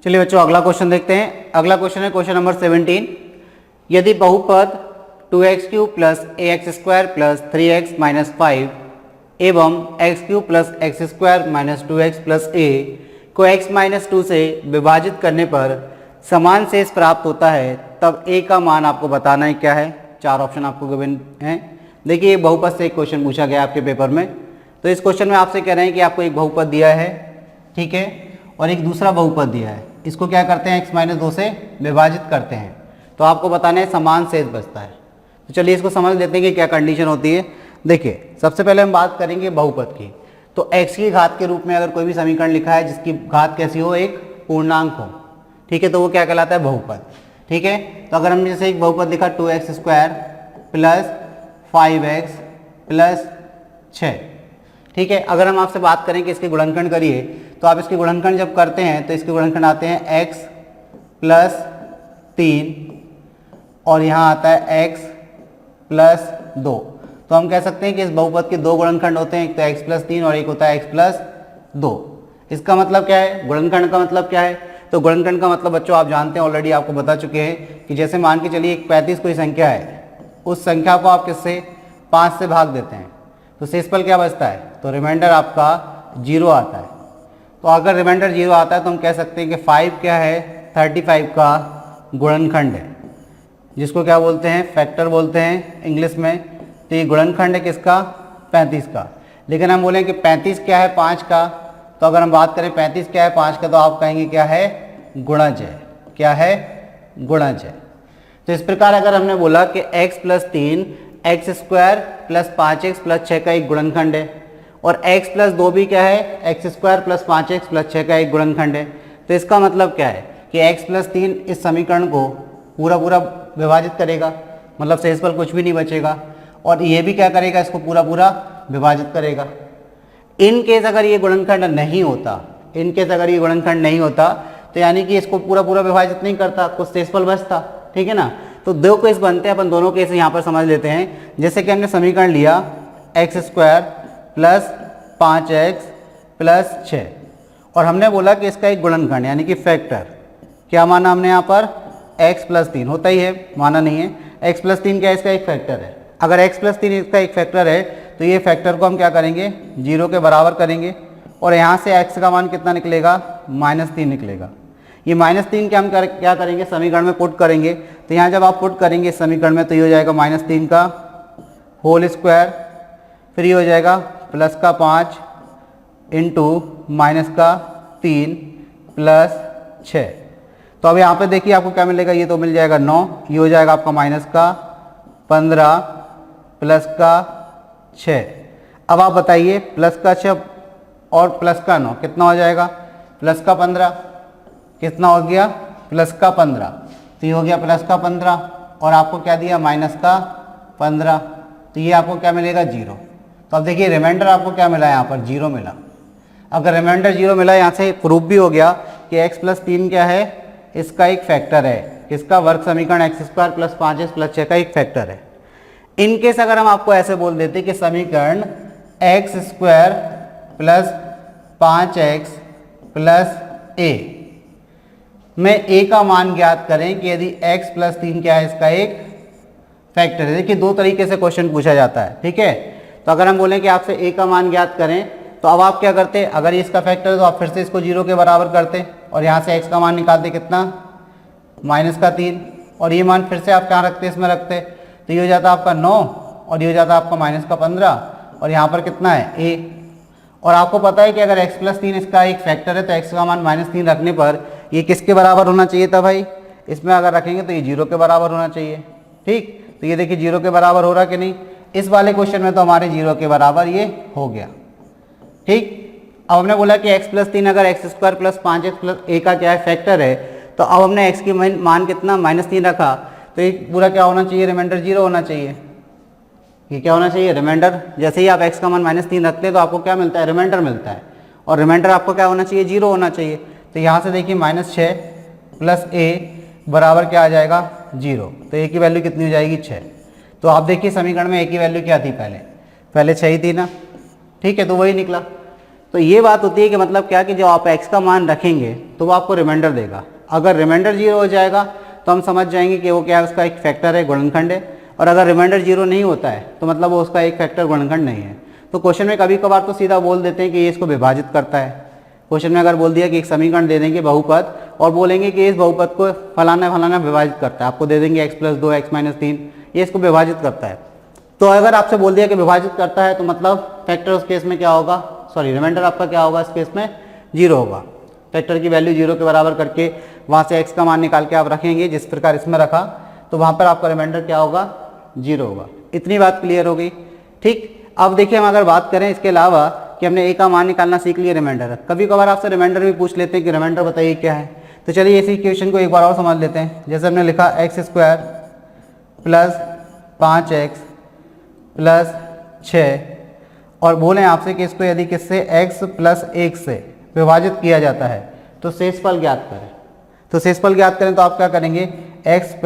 चलिए बच्चों अगला क्वेश्चन देखते हैं। अगला क्वेश्चन है क्वेश्चन नंबर 17। यदि बहुपद 2x³ plus ax² plus 3x minus 5 एवं x³ plus x² minus 2x plus a को x माइनस 2 से विभाजित करने पर समान शेष प्राप्त होता है, तब a का मान आपको बताना है क्या है। चार ऑप्शन आपको गिवन हैं। देखिए ये बहुपद से एक क्वेश्चन पूछा गया आपके पेपर में। तो इस क्वेश्चन में आपसे कह रहे हैं कि आपको एक बहुपद दिया है, ठीक है, और एक दूसरा बहुपद दिया है। इसको क्या करते हैं, x माइनस 2 से विभाजित करते हैं, तो आपको बताना है समान शेष बचता है। तो चलिए इसको समझ लेते हैं कि क्या कंडीशन होती है। देखिए सबसे पहले हम बात करेंगे बहुपद की। तो x की घात के रूप में अगर कोई भी समीकरण लिखा है जिसकी घात कैसी हो, एक पूर्णांक हो, ठीक है, तो वो क्या कहलाता है, बहुपद। ठीक है, तो अगर हमने जैसे एक बहुपद लिखा 2x² प्लस 5x प्लस 6, ठीक है। अगर हम आपसे बात करें कि इसके गुणनखंड करिए, तो आप इसके गुणनखंड जब करते हैं तो इसके गुणनखंड आते हैं x प्लस 3 और यहाँ आता है x प्लस 2। तो हम कह सकते हैं कि इस बहुपद के दो गुणनखंड होते हैं, एक तो x प्लस 3 और एक होता है x प्लस 2। इसका मतलब क्या है, गुणनखंड का मतलब क्या है। तो गुणनखंड का मतलब बच्चों आप जानते हैं, ऑलरेडी आपको बता चुके हैं कि जैसे मान के चलिए एक 35 कोई संख्या है, उस संख्या को आप किससे 5 से भाग देते हैं, तो शेषफल क्या बचता है, तो रिमाइंडर आपका 0 आता है। तो अगर रिमाइंडर 0 आता है तो हम कह सकते हैं कि 5 क्या है, 35 का गुणनखंड है, जिसको क्या बोलते हैं, फैक्टर बोलते हैं इंग्लिश में। तो ये गुणनखंड है किसका, 35 का। लेकिन हम बोलें कि 35 क्या है, 5 का, तो अगर हम बात करें 35 क्या है, 5 का, तो आप कहेंगे क्या है, गुणज है। क्या है, गुणज है। तो इस प्रकार अगर हमने बोला कि x plus 3 x² plus 5x plus 6 का एक गुणनखंड है, और x प्लस 2 भी क्या है, x² प्लस 5x प्लस 6 का एक गुणनखंड है, तो इसका मतलब क्या है कि x प्लस 3 इस समीकरण को पूरा पूरा विभाजित करेगा, मतलब शेषफल कुछ भी नहीं बचेगा, और ये भी क्या करेगा, इसको पूरा पूरा विभाजित करेगा। इन केस अगर ये गुणनखंड नहीं होता, इन केस अगर ये गुणनखंड नहीं होता, तो यानी कि इसको पूरा पूरा विभाजित नहीं करता, कुछ शेषफल बचता, ठीक है ना। तो दो केस बनते हैं, अपन दोनों केस यहाँ पर समझ लेते हैं। जैसे कि हमने समीकरण लिया x² प्लस 5x प्लस 6, और हमने बोला कि इसका एक गुणनखंड यानी कि फैक्टर क्या माना हमने यहाँ पर, x प्लस 3 होता ही है, माना नहीं है। x प्लस 3 क्या है, इसका एक फैक्टर है। अगर x प्लस 3 इसका एक फैक्टर है तो ये फैक्टर को हम क्या करेंगे, 0 के बराबर करेंगे, और यहाँ से x का मान कितना निकलेगा, -3 निकलेगा। ये -3 के हम क्या करेंगे, समीकरण में पुट करेंगे। तो यहाँ जब आप पुट करेंगे इस समीकरण में, तो ये हो जाएगा -3 का होल स्क्वायर, फिर ये हो जाएगा प्लस का 5 इंटू माइनस का 3 प्लस 6। तो अब यहाँ पे देखिए आपको क्या मिलेगा, ये तो मिल जाएगा 9, ये हो जाएगा आपका माइनस का 15 प्लस का 6। अब आप बताइए प्लस का 6 और प्लस का 9 कितना हो जाएगा, प्लस का 15, कितना हो गया, प्लस का 15। तो ये हो गया प्लस का 15, और आपको क्या दिया, माइनस का 15। तो ये आपको क्या मिलेगा, 0। तो अब देखिए रिमाइंडर आपको क्या मिला, यहाँ पर 0 मिला। अगर रिमाइंडर 0 मिला, यहाँ से प्रूफ भी हो गया कि x प्लस 3 क्या है, इसका एक फैक्टर है, किसका, वर्ग समीकरण x² प्लस 5x प्लस 6 का एक फैक्टर है। इन केस अगर हम आपको ऐसे बोल देते कि समीकरण x² plus 5x plus a में a का मान ज्ञात करें कि यदि x प्लस 3 क्या है, इसका एक फैक्टर है। देखिए दो तरीके से क्वेश्चन पूछा जाता है, ठीक है। तो अगर हम बोलें कि आपसे a का मान ज्ञात करें, तो अब आप क्या करते, अगर ये इसका फैक्टर है तो आप फिर से इसको 0 के बराबर करते, और यहाँ से x का मान निकालते, कितना, माइनस का 3, और ये मान फिर से आप कहाँ रखते, इसमें रखते, तो ये हो जाता आपका 9, और ये हो जाता आपका माइनस का 15, और यहाँ पर कितना है, a। और आपको पता है कि अगर x प्लस 3 इसका एक फैक्टर है, तो x का मान -3 रखने पर ये किसके बराबर होना चाहिए था भाई, इसमें अगर रखेंगे तो ये 0 के बराबर होना चाहिए, ठीक। तो ये देखिए 0 के बराबर हो रहा कि नहीं, इस वाले क्वेश्चन में तो हमारे 0 के बराबर ये हो गया, ठीक। अब हमने बोला कि x प्लस 3 अगर x² plus 5x plus a का क्या है, फैक्टर है, तो अब हमने x की मान कितना, -3 रखा, तो ये पूरा क्या होना चाहिए, रिमाइंडर 0 होना चाहिए। ये क्या होना चाहिए, रिमाइंडर। जैसे ही आप x का मान -3 रखते हैं तो आपको क्या मिलता है, रिमाइंडर मिलता है, और रिमाइंडर आपको क्या होना चाहिए, 0 होना चाहिए। तो यहाँ से देखिए -6 प्लस a बराबर क्या आ जाएगा, 0। तो a की वैल्यू कितनी हो जाएगी, 6। तो आप देखिए समीकरण में a की वैल्यू क्या थी, पहले 6 ही थी ना, ठीक है, तो वही निकला। तो ये बात होती है कि मतलब क्या कि जब आप x का मान रखेंगे तो वो आपको रिमाइंडर देगा। अगर रिमाइंडर 0 हो जाएगा तो हम समझ जाएंगे कि वो क्या है, उसका एक फैक्टर है, गुणनखंड है। और अगर रिमाइंडर 0 नहीं होता है तो मतलब वो उसका एक फैक्टर गुणनखंड नहीं है। तो क्वेश्चन में कभी कभार तो सीधा बोल देते हैं कि ये इसको विभाजित करता है। क्वेश्चन में अगर बोल दिया कि एक समीकरण दे देंगे बहुपद और बोलेंगे कि इस बहुपद को फलाना फलाना विभाजित करता है, आपको दे देंगे x + 2 x - 3, ये इसको विभाजित करता है। तो अगर आपसे बोल दिया कि विभाजित करता है तो मतलब फैक्टर उस केस में क्या होगा, सॉरी रिमाइंडर आपका क्या होगा, इस केस में 0 होगा। फैक्टर की वैल्यू 0 के बराबर करके वहाँ से x का मान निकाल के आप रखेंगे, जिस प्रकार इसमें रखा, तो वहाँ पर आपका रिमाइंडर क्या होगा, 0 होगा। इतनी बात क्लियर हो गई। ठीक, अब देखिए हम अगर बात करें इसके अलावा कि हमने a का मान निकालना सीख लिया रिमाइंडर, कभी कभार आपसे रिमाइंडर भी पूछ लेते हैं कि रिमाइंडर बताइए क्या है। तो चलिए इसी इक्वेशन को एक बार और समझ लेते हैं। जैसे हमने लिखा x² + 5x + 6 और बोले आपसे कि इसको यदि किससे x + 1 से विभाजित किया जाता है तो शेषफल ज्ञात करें। तो शेषफल ज्ञात करें तो आप क्या करेंगे, x +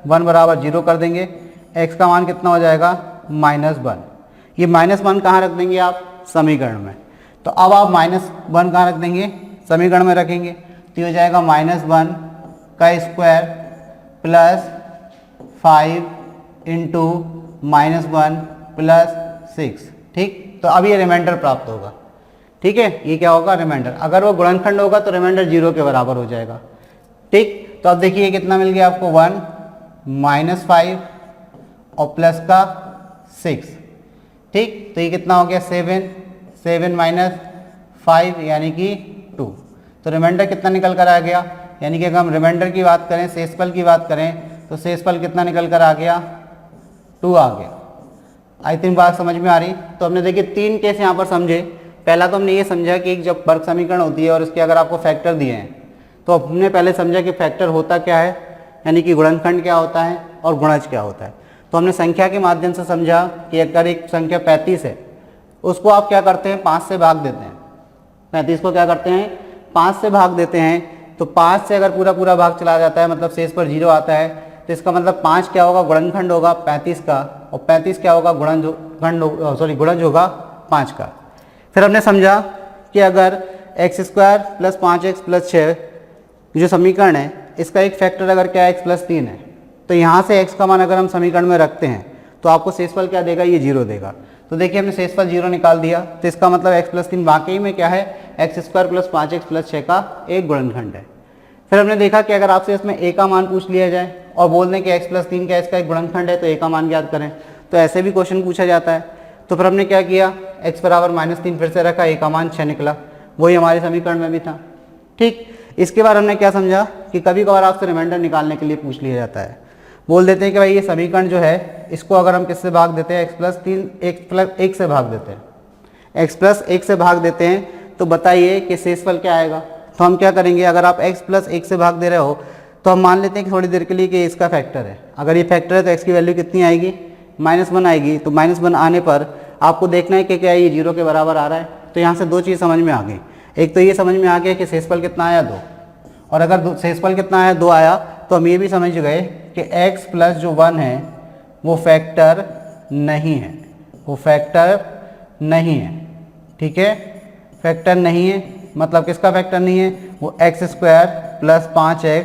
1 = 0 कर देंगे, x का मान कितना हो जाएगा, -1। ये -1 कहाँ रख देंगे आप, समीकरण में। तो अब आप -1 कहाँ रख देंगे, समीकरण में रखेंगे, तो ये हो जाएगा -1 का स्क्वायर + 5 × -1 + 6। ठीक, तो अब ये रिमाइंडर प्राप्त होगा। ठीक है, ये क्या होगा, रिमाइंडर। अगर वो गुणनखंड होगा तो रिमाइंडर 0 के बराबर हो जाएगा। ठीक, तो अब देखिए कितना मिल गया आपको, 1 -5 और प्लस का 6। ठीक, तो ये कितना हो गया, 7 -5 यानी कि 2। तो रिमाइंडर कितना निकल कर आ गया, यानी कि अगर हम रिमाइंडर की बात करें, शेषफल की बात करें, तो शेषफल कितना निकल कर आ गया, 2 आ गया। आई थिंक बात समझ में आ रही। तो हमने देखिए 3 केस यहाँ पर समझे। पहला तो हमने ये समझा कि एक जब वर्ग समीकरण होती है और उसके अगर आपको फैक्टर दिए हैं तो हमने पहले समझा कि फैक्टर होता क्या है, यानी कि गुणनखंड क्या होता है और गुणज क्या होता है। तो हमने संख्या के माध्यम से समझा कि अगर एक संख्या 35 है, उसको आप क्या करते हैं, 5 से भाग देते हैं। 35 को क्या करते हैं, 5 से भाग देते हैं। तो 5 से अगर पूरा पूरा भाग चला जाता है, मतलब शेष पर 0 आता है, तो इसका मतलब 5 क्या होगा, गुणनखंड होगा 35 का, और 35 क्या होगा, गुणज होगा 5 का। फिर हमने समझा कि अगर x² + 5x + 6 जो समीकरण है, इसका एक फैक्टर अगर क्या है, x + 3 है, तो यहाँ से x का मान अगर हम समीकरण में रखते हैं तो आपको शेषफल क्या देगा, ये 0 देगा। तो देखिए हमने शेषफल 0 निकाल दिया, तो इसका मतलब x + 3 वाकई में क्या है, x² + 5x + 6 का एक गुणनखंड है। फिर हमने देखा कि अगर आपसे इसमें a का मान पूछ लिया जाए और बोल दें कि x + 3 का इसका एक गुणनखंड है, तो a का मान ज्ञात करें, तो ऐसे भी क्वेश्चन पूछा जाता है। तो फिर हमने क्या किया, x = -3 फिर से रखा, a का मान 6 निकला, वही हमारे समीकरण में भी था। ठीक, इसके बाद हमने क्या समझा कि कभी कभार आपसे रिमाइंडर निकालने के लिए पूछ लिया जाता है। बोल देते हैं कि भाई ये समीकरण जो है, इसको अगर हम किससे भाग देते हैं, x + 3 1 से भाग देते हैं, x + 1 से भाग देते हैं, तो बताइए कि शेषफल क्या आएगा। तो हम क्या करेंगे, अगर आप x + 1 से भाग दे रहे हो तो हम मान लेते हैं कि थोड़ी देर के लिए कि इसका फैक्टर है। अगर ये फैक्टर है तो x की वैल्यू कितनी आएगी, -1 आएगी। तो -1 आने पर आपको देखना है कि क्या ये 0 के बराबर आ रहा है। तो यहाँ से 2 चीज़ समझ में आ गई। एक तो ये समझ में आ गया कि शेषफल कितना आया, 2, और अगर शेषफल कितना आया, 2 आया, तो हम ये भी समझ गए कि x + जो 1 है वो फैक्टर नहीं है, वो फैक्टर नहीं है। ठीक है, फैक्टर नहीं है, मतलब किसका फैक्टर नहीं है, वो x² + 5x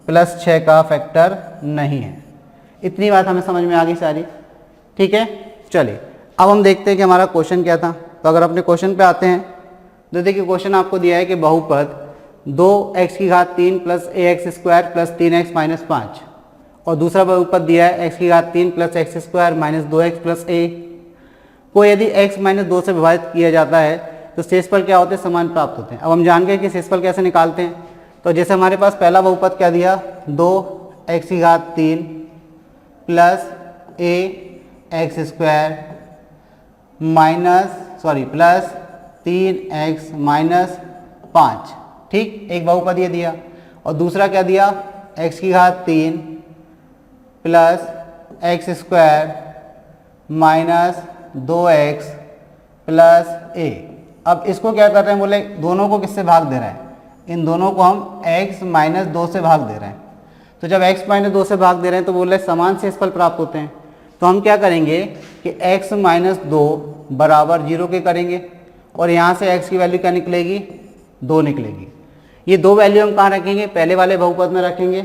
+ 6 का फैक्टर नहीं है। इतनी बात हमें समझ में आ गई सारी। ठीक है, चलिए अब हम देखते हैं कि हमारा क्वेश्चन क्या था। तो अगर अपने क्वेश्चन पे आते हैं तो देखिए क्वेश्चन आपको दिया है कि बहुपद 2x³ + ax² + 3x - 5 और दूसरा बहुपद दिया है x³ + x² - 2x + a को यदि x - 2 से विभाजित किया जाता है तो शेषफल क्या होते हैं, समान प्राप्त होते हैं। अब हम जान गए कि शेषफल कैसे निकालते हैं। तो जैसे हमारे पास पहला बहुपद क्या दिया, 2x³ + ax² + 3x - 5। ठीक, एक बहुपद ये दिया, और दूसरा क्या दिया, x³ + x² - 2x + a। अब इसको क्या कर रहे हैं, बोले दोनों को किससे भाग दे रहे हैं, इन दोनों को हम x - 2 से भाग दे रहे हैं। तो जब x - 2 से भाग दे रहे हैं तो बोले समान शेषफल प्राप्त होते हैं। तो हम क्या करेंगे कि x - 2 = 0 के करेंगे, और यहाँ से x की वैल्यू क्या निकलेगी, 2 निकलेगी। ये 2 वैल्यू हम कहाँ रखेंगे, पहले वाले बहुपद में रखेंगे।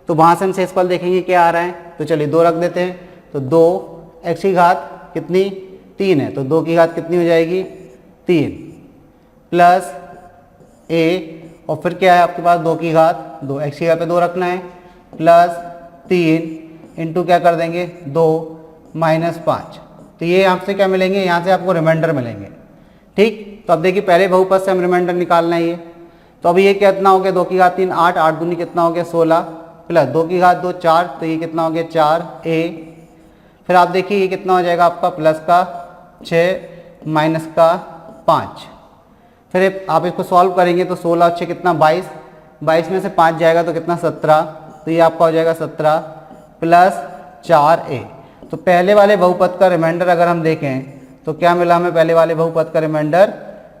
तो वहाँ से हम शेषफल देखेंगे क्या आ रहा है, तो चलिए 2 रख देते हैं। तो 2 x की घात कितनी, 3 है, तो 2 की घात कितनी हो जाएगी, 3 प्लस a, और फिर क्या है आपके पास 2 की घात, 2 x की घात पे 2 रखना है, प्लस 3 इंटू क्या कर देंगे 2 माइनस 5। तो ये आपसे क्या मिलेंगे, यहाँ से आपको रिमाइंडर मिलेंगे। ठीक, तो अब देखिए पहले बहुपद से हम रिमाइंडर निकालना है ये। तो अभी ये कितना हो गया, 2 की घात 3 8, 8 दूनी कितना हो गया 16, प्लस 2 की घात 2 4, तो ये कितना हो गया 4a। फिर आप देखिए ये कितना हो जाएगा आपका, प्लस का 6 माइनस का 5। फिर आप इसको सॉल्व करेंगे तो 16 और 6 कितना 22, 22 में से 5 जाएगा तो कितना 17, तो ये आपका हो जाएगा 17 प्लस 4a। तो पहले वाले बहुपद का रिमाइंडर अगर हम देखें तो क्या मिला हमें, पहले वाले बहुपद का रिमाइंडर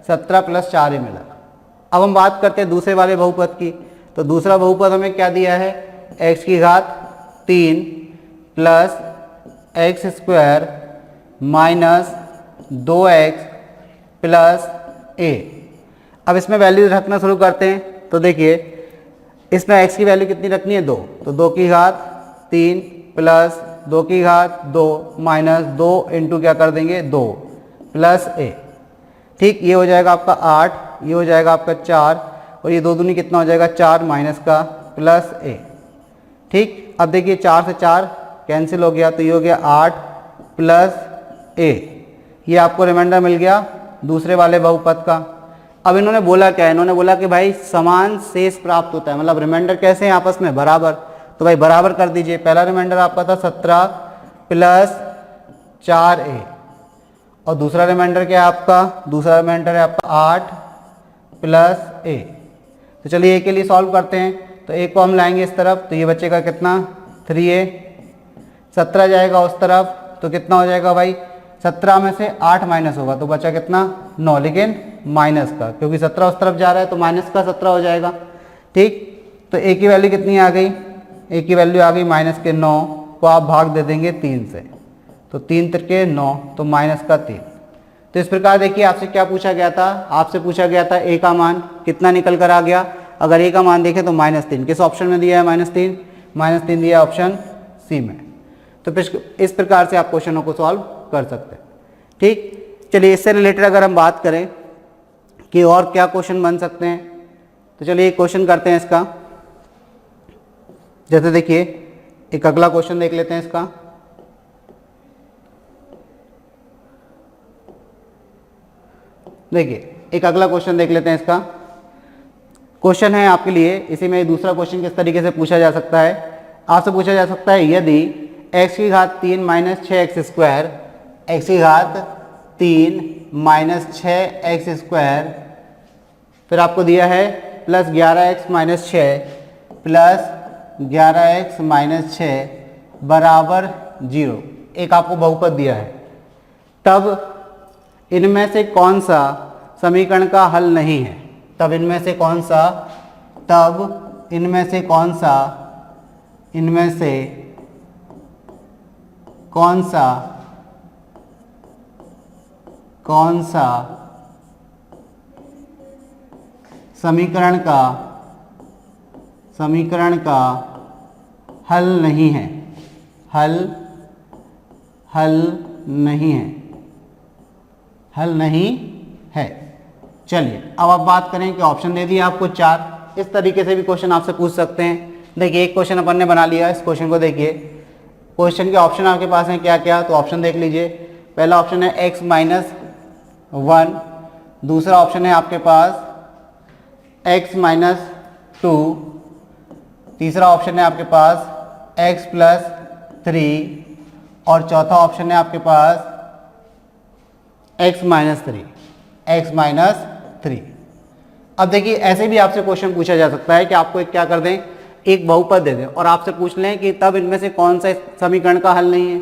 17 प्लस 4a मिला। अब हम बात करते हैं दूसरे वाले बहुपद की। तो दूसरा बहुपद हमें क्या दिया है, x की घात 3 plus x square minus 2x plus a। अब इसमें वैल्यू रखना शुरू करते हैं। तो देखिए इसमें x की वैल्यू कितनी रखनी है, 2, तो 2 की घात 3 प्लस 2 की घात 2 माइनस 2 इंटू क्या कर देंगे 2 प्लस a। ठीक, ये हो जाएगा आपका 8, ये हो जाएगा आपका 4, और ये 2 दूनी कितना हो जाएगा 4 माइनस का प्लस a। ठीक, अब देखिए 4 से 4 कैंसिल हो गया, तो ये हो गया 8 प्लस a। ये आपको रिमाइंडर मिल गया दूसरे वाले बहुपद का। अब इन्होंने बोला क्या है, इन्होंने बोला कि भाई समान शेष प्राप्त होता है, मतलब रिमाइंडर कैसे हैं आपस में, बराबर। तो भाई बराबर कर दीजिए। पहला रिमाइंडर आपका था 17 प्लस 4a, और दूसरा रिमाइंडर क्या है आपका, दूसरा रिमाइंडर है आपका 8 प्लस a। तो चलिए a के लिए सॉल्व करते हैं। तो a को हम लाएंगे इस तरफ, तो ये बचेगा कितना 3a, 17 जाएगा उस तरफ, तो कितना हो जाएगा भाई, 17 में से 8 माइनस होगा तो बचा कितना 9, लेकिन माइनस का, क्योंकि 17 उस तरफ जा रहा है तो माइनस का 17 हो जाएगा। ठीक, तो a की वैल्यू कितनी आ गई, a की वैल्यू आ गई माइनस के 9 को आप भाग दे देंगे 3 से, तो 3 तिरके 9, तो माइनस का 3। तो इस प्रकार देखिए आपसे क्या पूछा गया था, आपसे पूछा गया था a का मान कितना निकल कर आ गया। अगर a का मान देखें तो -3, किस ऑप्शन में दिया है -3, -3 दिया है ऑप्शन सी में। तो फिर इस प्रकार से आप क्वेश्चनों को सॉल्व कर सकते हैं। ठीक, चलिए इससे रिलेटेड अगर हम बात करें कि और क्या क्वेश्चन बन सकते हैं, तो चलिए एक क्वेश्चन करते हैं इसका। जैसे देखिए एक अगला क्वेश्चन देख लेते हैं इसका। देखिए एक अगला क्वेश्चन देख लेते हैं इसका। क्वेश्चन है आपके लिए, इसी में दूसरा क्वेश्चन किस तरीके से पूछा जा सकता है। आपसे पूछा जा सकता है यदि x की घात 3 माइनस 6x स्क्वायर, x की घात 3 माइनस 6x स्क्वायर, फिर आपको दिया है plus 11x minus 6 plus 11x minus 6 बराबर 0, एक आपको बहुपद दिया है, तब इनमें से कौन सा समीकरण का हल नहीं है। तब इनमें से कौन सा, तब इनमें से कौन सा, इनमें से कौन सा, कौन सा समीकरण का हल नहीं है, हल नहीं है, हल नहीं है। चलिए अब आप बात करें कि ऑप्शन दे दिए आपको 4, इस तरीके से भी क्वेश्चन आपसे पूछ सकते हैं। देखिए एक क्वेश्चन अपन ने बना लिया, इस क्वेश्चन को देखिए। क्वेश्चन के ऑप्शन आपके पास हैं क्या क्या, तो ऑप्शन देख लीजिए। पहला ऑप्शन है x माइनस 1, दूसरा ऑप्शन है आपके पास x माइनस 2, तीसरा ऑप्शन है आपके पास x प्लस 3, और चौथा ऑप्शन है आपके पास x माइनस 3, x माइनस 3। अब देखिए ऐसे भी आपसे क्वेश्चन पूछा जा सकता है कि आपको एक क्या कर दें, एक बहुपद दे दें और आपसे पूछ लें कि तब इनमें से कौन सा समीकरण का हल नहीं है।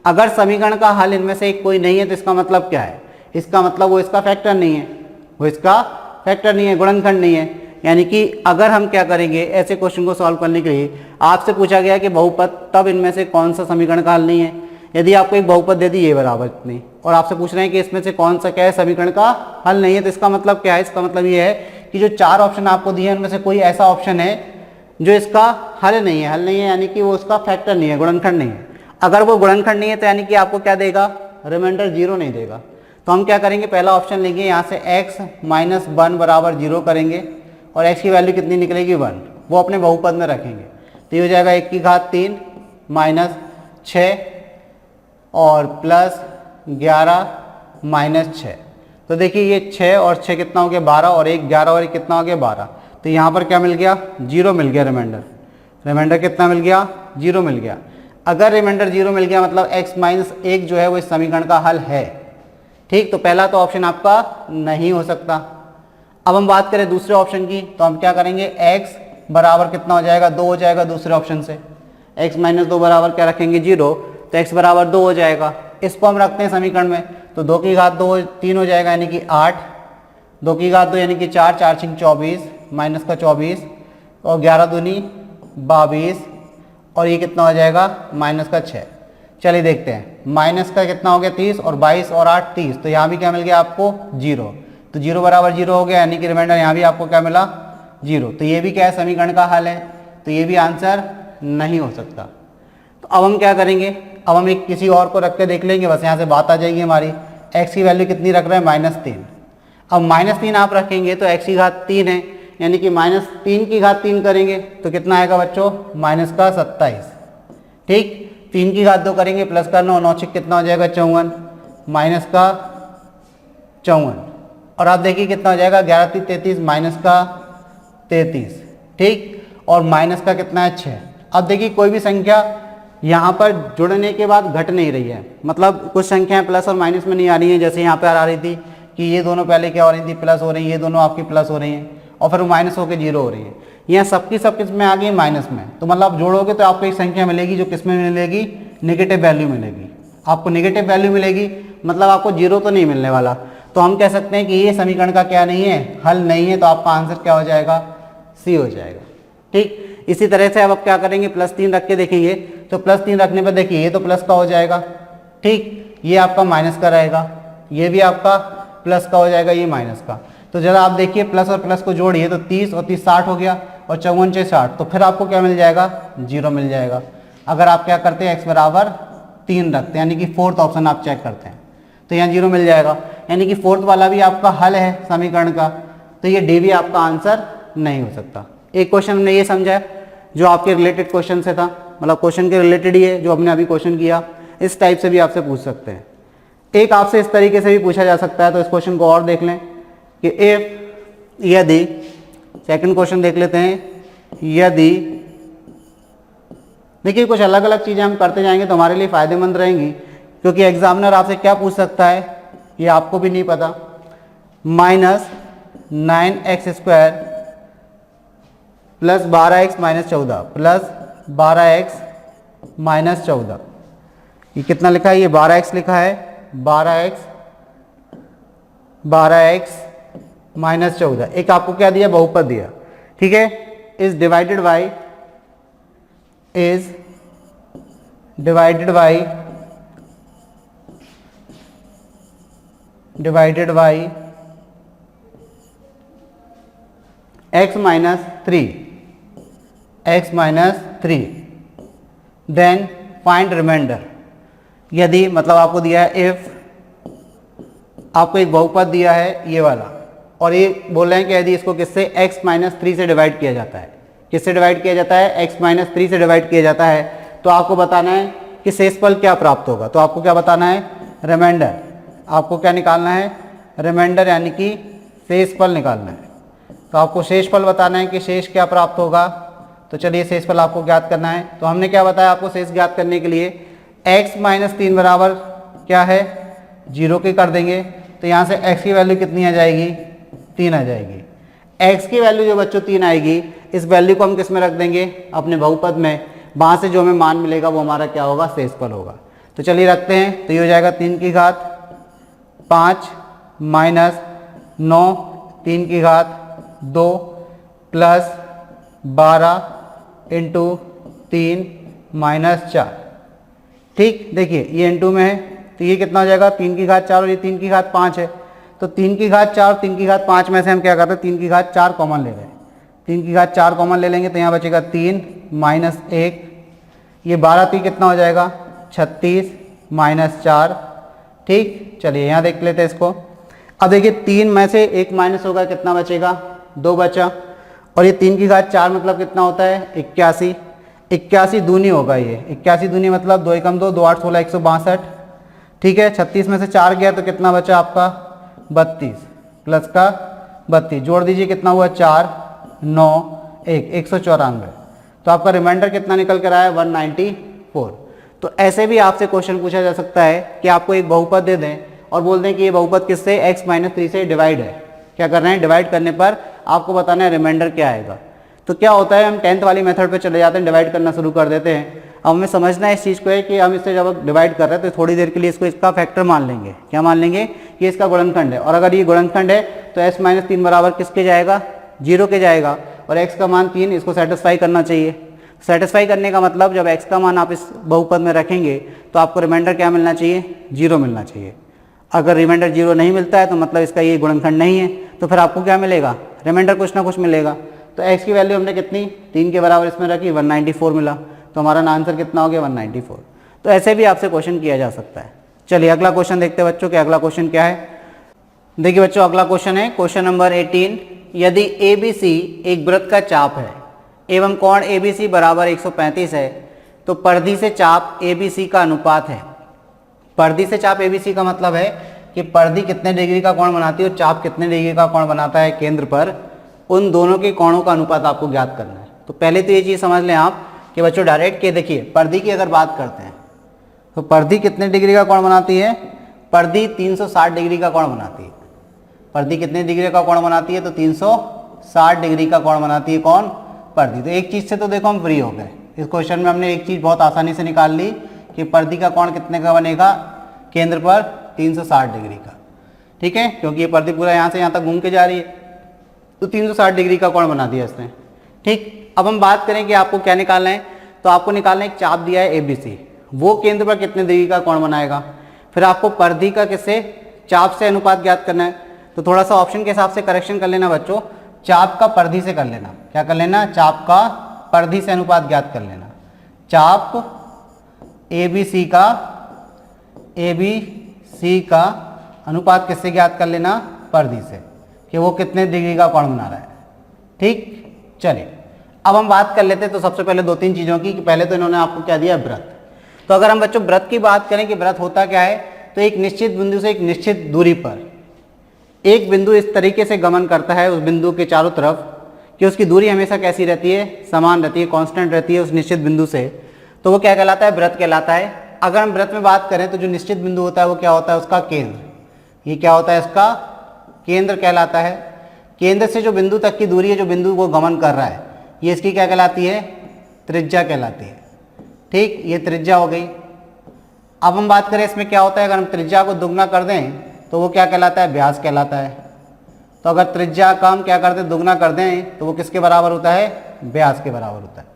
अगर समीकरण का हल इनमें से एक कोई नहीं है तो इसका मतलब क्या है, इसका मतलब वो इसका फैक्टर नहीं है, वो इसका फैक्टर नहीं है, गुणनखंड नहीं है। यानी कि अगर हम क्या करेंगे, ऐसे क्वेश्चन को सॉल्व करने के लिए आपसे पूछा गया कि बहुपद तब इनमें से कौन सा समीकरण का हल नहीं है, यदि आपको एक बहुपद दे दी ये बराबर इतनी और आपसे पूछ रहे हैं कि इसमें से कौन सा क्या है समीकरण का हल नहीं है, तो इसका मतलब क्या है? इसका मतलब ये है कि जो 4 ऑप्शन आपको दिए हैं उनमें से कोई ऐसा ऑप्शन है जो इसका हल नहीं है यानी कि वो उसका फैक्टर नहीं है, गुणनखंड नहीं है। अगर वो गुणनखंड नहीं है तो यानी कि आपको क्या देगा? रिमाइंडर 0 नहीं देगा। तो हम क्या करेंगे? पहला ऑप्शन लेंगे, यहाँ से x माइनस 1 बराबर 0 करेंगे और x की वैल्यू कितनी निकलेगी? 1, वो अपने बहुपद में रखेंगे। तो ये हो जाएगा 1 की घात 3 माइनस 6 और प्लस 11 माइनस 6। तो देखिए ये 6 और 6 कितना हो गया? 12 और 1 11 और 1 कितना हो गया? 12। तो यहाँ पर क्या मिल गया? 0 मिल गया रिमाइंडर कितना मिल गया? 0 मिल गया। अगर रिमाइंडर 0 मिल गया मतलब x माइनस 1 जो है वो इस समीकरण का हल है। ठीक, तो पहला तो ऑप्शन आपका नहीं हो सकता। अब हम बात करें दूसरे ऑप्शन की, तो हम क्या करेंगे? x बराबर कितना हो जाएगा? 2 हो जाएगा दूसरे ऑप्शन से। x माइनस 2 बराबर क्या रखेंगे? 0। तो x बराबर 2 हो जाएगा। इसको हम रखते हैं समीकरण में, तो 2 की घात 2 3 हो जाएगा यानी कि 8, 2 की घात 2 यानी कि 4, 4 6 24 माइनस का 24 और 11 दूनी 22 और ये कितना हो जाएगा? माइनस का 6। चलिए देखते हैं, माइनस का कितना हो गया? 30 और 22 और 8 30। तो यहाँ भी क्या मिल गया आपको? 0। तो 0 बराबर 0 हो गया यानी कि रिमाइंडर यहाँ भी आपको क्या मिला? 0। तो ये भी क्या है? समीकरण का हल है। तो ये भी आंसर नहीं हो सकता। तो अब हम क्या करेंगे? अब हम एक किसी और को रख के देख लेंगे, बस यहाँ से बात आ जाएगी हमारी। x की वैल्यू कितनी रख रहे हैं? -3। अब -3 आप रखेंगे तो x की घात 3 है यानी कि -3 की घात 3 करेंगे तो कितना आएगा बच्चों? माइनस का 27। ठीक, 3 की घात 2 करेंगे प्लस का 9, 9 6 कितना हो जाएगा? 54 माइनस का 54 और आप देखिए कितना हो जाएगा? 11 3 33 माइनस का 33। ठीक, और माइनस का कितना है? 6। अब देखिए कोई भी संख्या यहाँ पर जुड़ने के बाद घट नहीं रही है, मतलब कुछ संख्याएं प्लस और माइनस में नहीं आ रही हैं। जैसे यहाँ पर आ रही थी कि ये दोनों पहले क्या हो रही थी? प्लस हो रही है, ये दोनों आपकी प्लस हो रही हैं और फिर वो माइनस होकर 0 हो रही है। यहाँ सबकी सब किस में आ गई? माइनस में। तो मतलब आप जोड़ोगे तो आपको एक संख्या मिलेगी जो किस में मिलेगी? नेगेटिव वैल्यू मिलेगी। आपको नेगेटिव वैल्यू मिलेगी मतलब आपको 0 तो नहीं मिलने वाला। तो हम कह सकते हैं कि ये समीकरण का क्या नहीं है? हल नहीं है। तो आपका आंसर क्या हो जाएगा? सी हो जाएगा। ठीक, इसी तरह से अब आप क्या करेंगे? +3 रख के देखेंगे। तो +3 रखने पर देखिए ये तो प्लस का हो जाएगा। ठीक, ये आपका माइनस का रहेगा, ये भी आपका प्लस का हो जाएगा, ये माइनस का। तो जरा आप देखिए प्लस और प्लस को जोड़िए तो 30 और 30 60 हो गया और 54 6 60। तो फिर आपको क्या मिल जाएगा? 0 मिल जाएगा। अगर आप क्या करते हैं? x बराबर 3 रखते हैं यानी कि फोर्थ ऑप्शन आप चेक करते हैं तो यहाँ 0 मिल जाएगा यानी कि फोर्थ वाला भी आपका हल है समीकरण का। तो ये डी भी आपका आंसर नहीं हो सकता। एक क्वेश्चन हमने ये समझा जो आपके रिलेटेड क्वेश्चन से था, मतलब क्वेश्चन के रिलेटेड ही है जो हमने अभी क्वेश्चन किया। इस टाइप से भी आपसे पूछ सकते हैं। एक आपसे इस तरीके से भी पूछा जा सकता है। तो इस क्वेश्चन को और देख लें कि इफ यदि, सेकंड क्वेश्चन देख लेते हैं, यदि, देखिए कुछ अलग अलग चीज़ें हम करते जाएंगे तो हमारे लिए फ़ायदेमंद रहेंगी, क्योंकि एग्जामिनर आपसे क्या पूछ सकता है ये आपको भी नहीं पता। -9x² plus 12x minus 14 plus 12x minus 14, ये कितना लिखा है? ये 12x लिखा है, 12x माइनस 14। एक आपको क्या दिया? बहुपद दिया। ठीक है, is divided by x minus 3 then find reminder. यदि, मतलब आपको दिया है इफ, आपको एक बहुपद दिया है ये वाला और ये बोल रहे हैं कि यदि इसको किससे? x माइनस 3 से डिवाइड किया जाता है। किससे डिवाइड किया जाता है? x माइनस 3 से डिवाइड किया जाता है। तो आपको बताना है कि शेषफल क्या प्राप्त होगा। तो आपको क्या बताना है? रिमाइंडर। आपको क्या निकालना है? रिमाइंडर यानी कि शेषफल निकालना है। तो आपको शेषफल बताना है कि शेष क्या प्राप्त होगा। तो चलिए शेषफल आपको ज्ञात करना है। तो हमने क्या बताया आपको शेष ज्ञात करने के लिए? x माइनस 3 बराबर क्या है? 0 के कर देंगे। तो यहाँ से x की वैल्यू कितनी आ जाएगी? 3 आ जाएगी। x की वैल्यू जो बच्चों 3 आएगी, इस वैल्यू को हम किस में रख देंगे? अपने बहुपद में। वहाँ से जो हमें मान मिलेगा वो हमारा क्या होगा? शेषफल होगा। तो चलिए रखते हैं। तो ये हो जाएगा 3 की घात 5 माइनस 9 3 की घात 2 प्लस 12 इंटू 3 माइनस 4। ठीक, देखिए ये n2 में है तो ये कितना हो जाएगा 3 की घात 4 और ये 3 की घात 5 है। तो 3 की घात 4 और 3 की घात 5 में से हम क्या करते हैं 3 की घात 4 कॉमन ले रहे हैं। 3 की घात 4 कॉमन ले लेंगे तो यहाँ बचेगा 3 माइनस 1, ये 12 3 कितना हो जाएगा 36 माइनस 4। ठीक, चलिए यहाँ देख लेते हैं इसको। अब देखिए 3 में से 1 माइनस होगा कितना बचेगा 2 बचा, और ये 3 की घात 4 मतलब कितना होता है 81। 81 दूनी होगा ये, 81 दूनी मतलब 2 एकम 2, 2 8 16 162। ठीक है, 36 में से 4 गया तो कितना बचा आपका 32 प्लस का 32, जोड़ दीजिए कितना हुआ 4 9 1 194। तो आपका रिमाइंडर कितना निकल कर आया 194। तो ऐसे भी आपसे क्वेश्चन पूछा जा सकता है कि आपको एक बहुपद दे दें और बोल दें कि ये बहुपद किससे x - 3 से डिवाइड है। क्या करना है, डिवाइड करने पर आपको बताना है रिमाइंडर क्या आएगा। तो क्या होता है, हम 10th वाली मेथड पे चले जाते हैं, डिवाइड करना शुरू कर देते हैं। अब हमें समझना है इस चीज़ को है कि हम इससे जब डिवाइड कर रहे हैं तो थोड़ी देर के लिए इसको इसका फैक्टर मान लेंगे। क्या मान लेंगे, ये इसका गुणनखंड है, और अगर ये गुणनखंड है तो x - 3 बराबर किसके जाएगा 0 के जाएगा, और x का मान 3, इसको सेटिस्फाई करना चाहिए। सेटिस्फाई करने का मतलब जब x का मान आप इस बहुपद में रखेंगे तो आपको रिमाइंडर क्या मिलना चाहिए 0 मिलना चाहिए। अगर रिमाइंडर 0 नहीं मिलता है तो मतलब इसका ये गुणनखंड नहीं है, तो फिर आपको क्या मिलेगा, रिमाइंडर कुछ ना कुछ मिलेगा। तो x की वैल्यू हमने कितनी 3 के बराबर इसमें रखी, 194 मिला, तो हमारा आंसर कितना हो गया 194। तो ऐसे भी आपसे क्वेश्चन किया जा सकता है। चलिए अगला क्वेश्चन देखते हैं बच्चों कि अगला क्वेश्चन क्या है। देखिए बच्चों अगला क्वेश्चन है क्वेश्चन नंबर 18। यदि ABC एक वृत्त का चाप है एवं कोण ABC बराबर 135 है तो परिधि से चाप ABC का अनुपात है। परिधि से चाप ABC का मतलब है कि परिधि कितने डिग्री का कोण बनाती है और चाप कितने डिग्री का कोण बनाता है केंद्र पर, उन दोनों के कोणों का अनुपात आपको ज्ञात करना है। तो पहले तो ये चीज़ समझ लें आप कि बच्चों डायरेक्ट के देखिए परिधि की अगर बात करते हैं तो परिधि कितने डिग्री का कोण बनाती है, परिधि 360 डिग्री का कोण बनाती है। परिधि कितने डिग्री का कोण बनाती है, तो 360 डिग्री का कोण बनाती है कौन, परिधि। तो एक चीज़ से तो देखो हम फ्री हो गए, इस क्वेश्चन में हमने एक चीज़ बहुत आसानी से निकाल ली कि परिधि का कोण कितने का बनेगा केंद्र पर 360 डिग्री का। ठीक है, क्योंकि ये परिधि पूरा यहाँ से यहाँ तक घूम के जा रही है, तो 360 डिग्री का कोण बना दिया इसने। ठीक, अब हम बात करें कि आपको क्या निकालना है, तो आपको निकालना है एक चाप दिया है ABC, वो केंद्र पर कितने डिग्री का कोण बनाएगा। फिर आपको परिधि का किससे, चाप से अनुपात ज्ञात करना है। तो थोड़ा सा ऑप्शन के हिसाब से करेक्शन कर लेना बच्चों, चाप का परिधि से कर लेना। क्या कर लेना, चाप का परिधि से अनुपात ज्ञात कर लेना। चाप ABC का अनुपात किससे ज्ञात कर लेना, परिधि से, कि वो कितने डिग्री का कोण बना रहा है। ठीक, चलिए अब हम बात कर लेते हैं तो सबसे पहले 2-3 चीज़ों की। कि पहले तो इन्होंने आपको क्या दिया, व्रत। तो अगर हम बच्चों व्रत की बात करें कि व्रत होता क्या है, तो एक निश्चित बिंदु से एक निश्चित दूरी पर एक बिंदु इस तरीके से गमन करता है उस बिंदु के चारों तरफ कि उसकी दूरी हमेशा कैसी रहती है, समान रहती है, कांस्टेंट रहती है उस निश्चित बिंदु से, तो वो क्या कहलाता है, व्रत कहलाता है। अगर हम व्रत में बात करें तो जो निश्चित बिंदु होता है वो क्या होता है, उसका केंद्र। ये क्या होता है, इसका केंद्र कहलाता है। केंद्र से जो बिंदु तक की दूरी है, जो बिंदु वो गमन कर रहा है, ये इसकी क्या कहलाती है, त्रिज्या कहलाती है। ठीक, ये त्रिज्या हो गई। अब हम बात करें इसमें क्या होता है, अगर हम त्रिज्या को दुगना कर दें तो वो क्या कहलाता है, व्यास कहलाता है। तो अगर त्रिज्या का हम क्या करते हैं, दुगना कर दें तो वो किसके बराबर होता है, व्यास के बराबर होता है।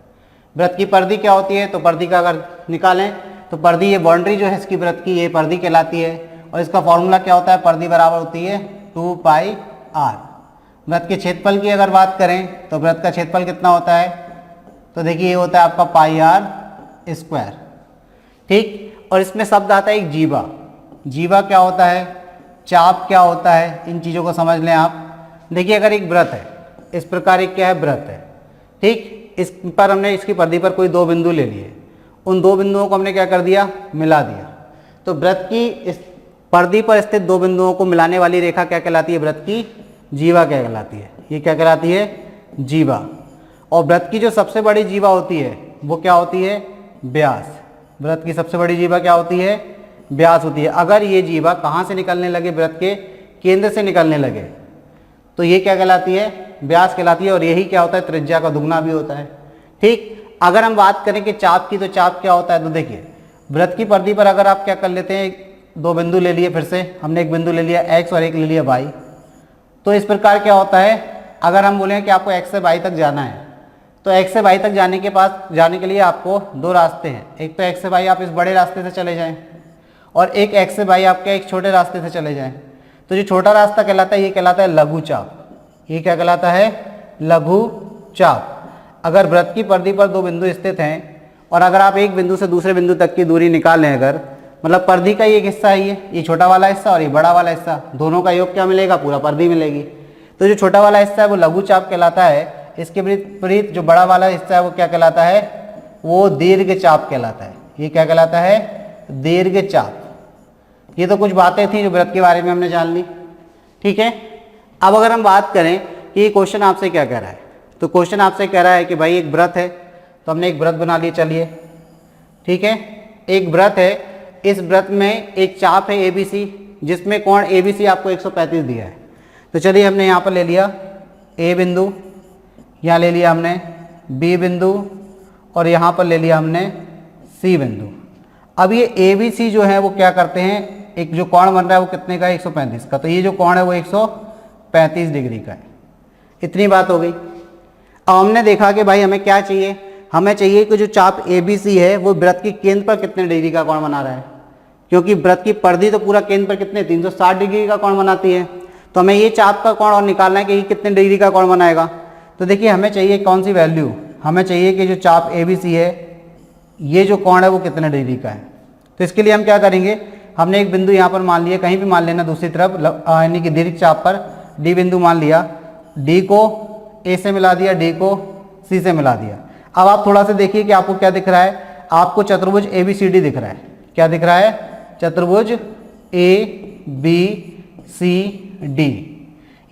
वृत्त की परिधि क्या होती है, तो परिधि का अगर निकालें तो परिधि, ये बाउंड्री जो है इसकी वृत्त की, ये परिधि कहलाती है। और इसका फॉर्मूला क्या होता है, परिधि बराबर होती है 2πr। वृत्त के क्षेत्रफल की अगर बात करें तो वृत्त का क्षेत्रफल कितना होता है, तो देखिए ये होता है आपका πr²। ठीक, और इसमें शब्द आता है एक जीवा। जीवा क्या होता है, चाप क्या होता है, इन चीज़ों को समझ लें आप। देखिए अगर एक व्रत है, इस प्रकार एक क्या है, व्रत है। ठीक, इस पर हमने इसकी परिधि पर कोई 2 बिंदु ले लिए, उन 2 बिंदुओं को हमने क्या कर दिया, मिला दिया। तो व्रत की इस परिधि पर स्थित 2 बिंदुओं को मिलाने वाली रेखा क्या कहलाती है, व्रत की जीवा क्या कहलाती है। ये क्या कहलाती है, जीवा। और व्रत की जो सबसे बड़ी जीवा होती है वो क्या होती है, व्यास। व्रत की सबसे बड़ी जीवा क्या होती है, व्यास होती है। अगर ये जीवा कहाँ से निकलने लगे, व्रत के केंद्र से निकलने लगे, तो ये क्या कहलाती है, व्यास कहलाती है। और यही क्या होता है, त्रिज्या का दुगना भी होता है। ठीक, अगर हम बात करें कि चाप की, तो चाप क्या होता है, तो देखिए व्रत की परिधि पर अगर आप क्या कर लेते हैं, 2 बिंदु ले लिए, फिर से हमने एक बिंदु ले लिया x और एक ले लिया y। तो इस प्रकार क्या होता है, अगर हम बोलें कि आपको x से y तक जाना है तो x से y तक जाने के लिए आपको दो रास्ते हैं। एक तो x से y आप इस बड़े रास्ते से चले जाएं और एक x से y आपके एक छोटे रास्ते से चले जाएं। तो जो छोटा रास्ता कहलाता है ये कहलाता है लघु चाप। ये क्या कहलाता है? लघु चाप। अगर वृत्त की परिधि पर दो बिंदु स्थित हैं और अगर आप एक बिंदु से दूसरे बिंदु तक की दूरी निकालें, अगर मतलब परिधि का ये एक हिस्सा है, ये छोटा वाला हिस्सा और ये बड़ा वाला हिस्सा, दोनों का योग क्या मिलेगा? पूरा परिधि मिलेगी। तो जो छोटा वाला हिस्सा है वो लघु चाप कहलाता है। इसके विपरीत जो बड़ा वाला हिस्सा है वो क्या कहलाता है? वो दीर्घ चाप कहलाता है। ये क्या कहलाता है? दीर्घ चाप। ये तो कुछ बातें थी जो वृत्त के बारे में हमने जान ली, ठीक है। अब अगर हम बात करें कि ये क्वेश्चन आपसे क्या कह रहा है, तो क्वेश्चन आपसे कह रहा है कि भाई एक वृत्त है, तो हमने एक वृत्त बना लिया, चलिए ठीक है। एक वृत्त है, इस वृत्त में एक चाप है ABC, जिसमें कोण ABC आपको 135 दिया है। तो चलिए हमने यहाँ पर ले लिया A बिंदु, यहाँ ले लिया हमने B बिंदु और यहाँ पर ले लिया हमने C बिंदु। अब ये ABC जो है वो क्या करते हैं, एक जो कोण बन रहा है वो कितने का है? 135 का। तो ये जो कोण है वो 135 डिग्री का है। इतनी बात हो गई। अब हमने देखा कि भाई हमें क्या चाहिए, हमें चाहिए कि जो चाप ABC है वो वृत्त की केंद्र पर कितने डिग्री का कोण बना रहा है, क्योंकि वृत्त की परिधि तो पूरा केंद्र पर कितने 360 डिग्री का कोण बनाती है। तो हमें ये चाप का कोण और निकालना है कि ये कितने डिग्री का कोण बनाएगा। तो देखिए हमें चाहिए कौन सी वैल्यू, हमें चाहिए कि जो चाप ABC है ये जो कोण है वो कितने डिग्री का है। तो इसके लिए हम क्या करेंगे, हमने एक बिंदु यहाँ पर मान लिया, कहीं भी मान लेना दूसरी तरफ, यानी कि दीर्घ चाप पर D बिंदु मान लिया, D को A से मिला दिया, D को C से मिला दिया। अब आप थोड़ा सा देखिए कि आपको क्या दिख रहा है, आपको चतुर्भुज ABCD दिख रहा है। क्या दिख रहा है? चतुर्भुज ABCD।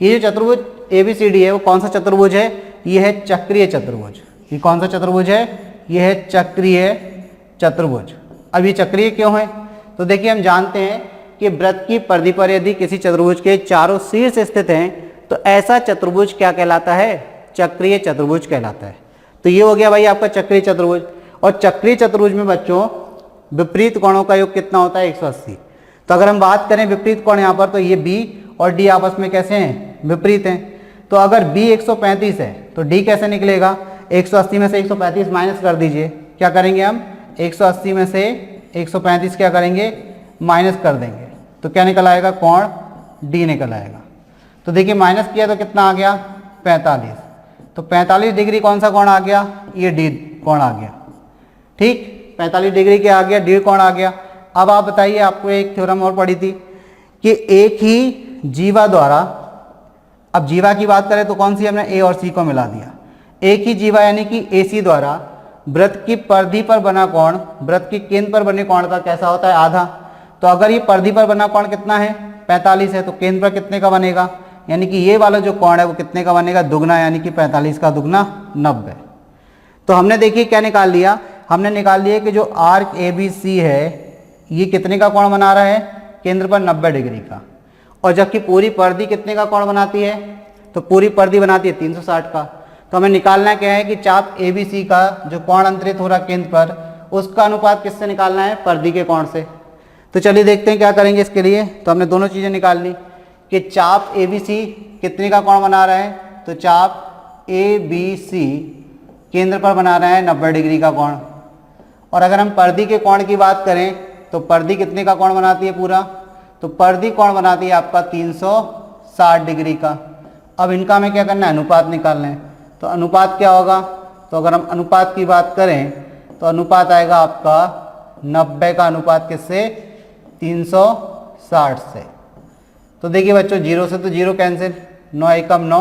ये जो चतुर्भुज ABCD है वो कौन सा चतुर्भुज है? ये है चक्रीय चतुर्भुज। ये कौन सा चतुर्भुज है? ये है चक्रीय चतुर्भुज। अब ये चक्रीय क्यों है? तो देखिए हम जानते हैं कि वृत्त की परिधि पर यदि किसी चतुर्भुज के चारों शीर्ष स्थित हैं तो ऐसा चतुर्भुज क्या कहलाता है? चक्रीय चतुर्भुज कहलाता है। तो ये हो गया भाई आपका चक्रीय चतुर्भुज। और चक्रीय चतुर्भुज में बच्चों विपरीत कोणों का योग कितना होता है? 180। तो अगर हम बात करें विपरीत कोण यहाँ पर, तो ये B और D आपस में कैसे हैं? विपरीत हैं। तो अगर B 135 है तो D कैसे निकलेगा? 180 में से 135 माइनस कर दीजिए। क्या करेंगे हम? 180 में से 135 क्या करेंगे? माइनस कर देंगे। तो क्या निकल आएगा? कोण D निकल आएगा। तो देखिए माइनस किया तो कितना आ गया? 45। तो 45 डिग्री कौन सा कोण आ गया? ये D कोण आ गया। ठीक, 45 डिग्री क्या आ गया? D कोण आ गया। अब आप बताइए, आपको एक थ्योरम और पढ़ी थी कि एक ही जीवा द्वारा, अब जीवा की बात करें तो कौन सी, हमने A और C को मिला दिया। एक ही जीवा यानी कि AC द्वारा वृत्त की परिधि पर बना कोण वृत्त की केंद्र पर बने कोण का कैसा होता है? आधा। तो अगर ये परिधि पर बना कोण कितना है? 45 है, तो केंद्र पर कितने का बनेगा? यानी कि ये वाला जो कोण है वो कितने का बनेगा? दुगना, यानी कि 45 का दुगना 90। तो हमने देखिए क्या निकाल लिया, हमने निकाल लिया कि जो आर्क ABC है ये कितने का कोण बना रहा है? केंद्र पर 90 डिग्री का। और जबकि पूरी परिधि कितने का कोण बनाती है? तो पूरी परिधि बनाती है 360 का। तो हमें निकालना क्या है कि चाप ABC का जो कोण अंतरित हो रहा है केंद्र पर, उसका अनुपात किससे निकालना है? परिधि के कोण से। तो चलिए देखते हैं क्या करेंगे इसके लिए। तो हमने दोनों चीज़ें निकाल ली कि चाप ABC कितने का कोण बना रहा है? तो चाप ABC केंद्र पर बना रहा है 90 डिग्री का कोण। और अगर हम परिधि के कोण की बात करें तो परिधि कितने का कोण बनाती है पूरा? तो परिधि कोण बनाती है आपका 360 डिग्री का। अब इनका हमें क्या करना है? अनुपात निकालना है। तो अनुपात क्या होगा? तो अगर हम अनुपात की बात करें तो अनुपात आएगा आपका 90 का अनुपात किससे? 360 से। तो देखिए बच्चों 0 से तो 0 कैंसिल, 9 एकम 9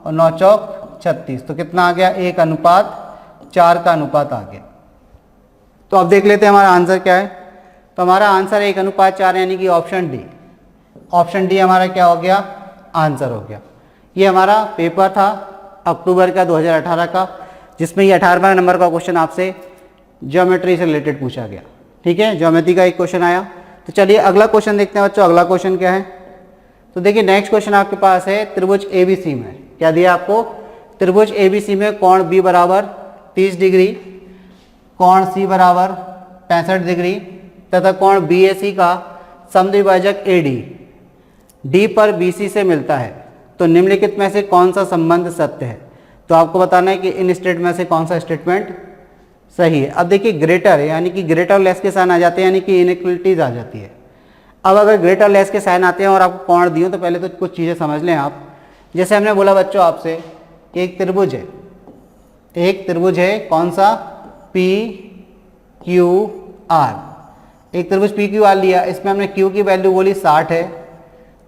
और 9 चौक 36। तो कितना आ गया? 1:4 का अनुपात आ गया। तो अब देख लेते हैं हमारा आंसर क्या है। तो हमारा आंसर 1:4 यानी कि ऑप्शन डी। ऑप्शन डी हमारा क्या हो गया? आंसर हो गया। ये हमारा पेपर था अक्टूबर का 2018 का, जिसमें ये 18वां नंबर का क्वेश्चन आपसे ज्योमेट्री से रिलेटेड पूछा गया। ठीक है, ज्योमेट्री का एक क्वेश्चन आया। तो चलिए अगला क्वेश्चन देखते हैं बच्चों। अगला क्वेश्चन क्या है? तो देखिए नेक्स्ट क्वेश्चन आपके पास है त्रिभुज ABC में। क्या दिया आपको? त्रिभुज ABC में कोण B बराबर 30 डिग्री, कोण C बराबर 65 डिग्री तथा कोण BAC का समद्विभाजक AD D पर BC से मिलता है। तो निम्नलिखित में से कौन सा संबंध सत्य है? तो आपको बताना है कि इन स्टेटमेंट में से कौन सा स्टेटमेंट सही है। अब देखिए ग्रेटर है, यानी कि ग्रेटर और लेस के साइन आ जाते हैं, यानी कि इनइक्वलिटीज आ जाती है। अब अगर ग्रेटर लेस के साइन आते हैं और आपको कोण दिए तो पहले तो कुछ चीज़ें समझ लें आप। जैसे हमने बोला बच्चों आपसे कि एक त्रिभुज है, एक त्रिभुज है कौन सा, पी क्यू आर। एक त्रिभुज पी क्यू आर लिया, इसमें हमने क्यू की वैल्यू बोली 60 है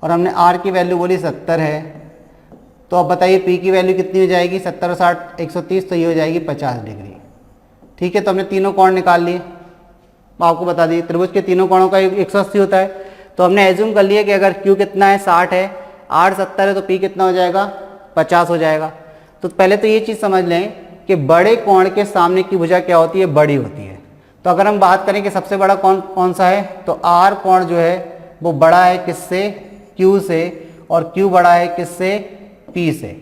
और हमने आर की वैल्यू बोली 70 है। तो अब बताइए पी की वैल्यू कितनी हो जाएगी, 70 और 60 130, तो ये हो जाएगी 50 डिग्री। ठीक है, तो हमने तीनों कोण निकाल लिए। आपको बता दिए त्रिभुज के तीनों कोणों का 180 होता है। तो हमने एज्यूम कर लिया कि अगर Q कितना है 60 है, R 70 है, तो P कितना हो जाएगा 50 हो जाएगा। तो पहले तो ये चीज़ समझ लें कि बड़े कोण के सामने की भुजा क्या होती है, बड़ी होती है। तो अगर हम बात करें कि सबसे बड़ा कोण कौन सा है, तो R कोण जो है वो बड़ा है किससे, Q से, और Q बड़ा है किससे, P से।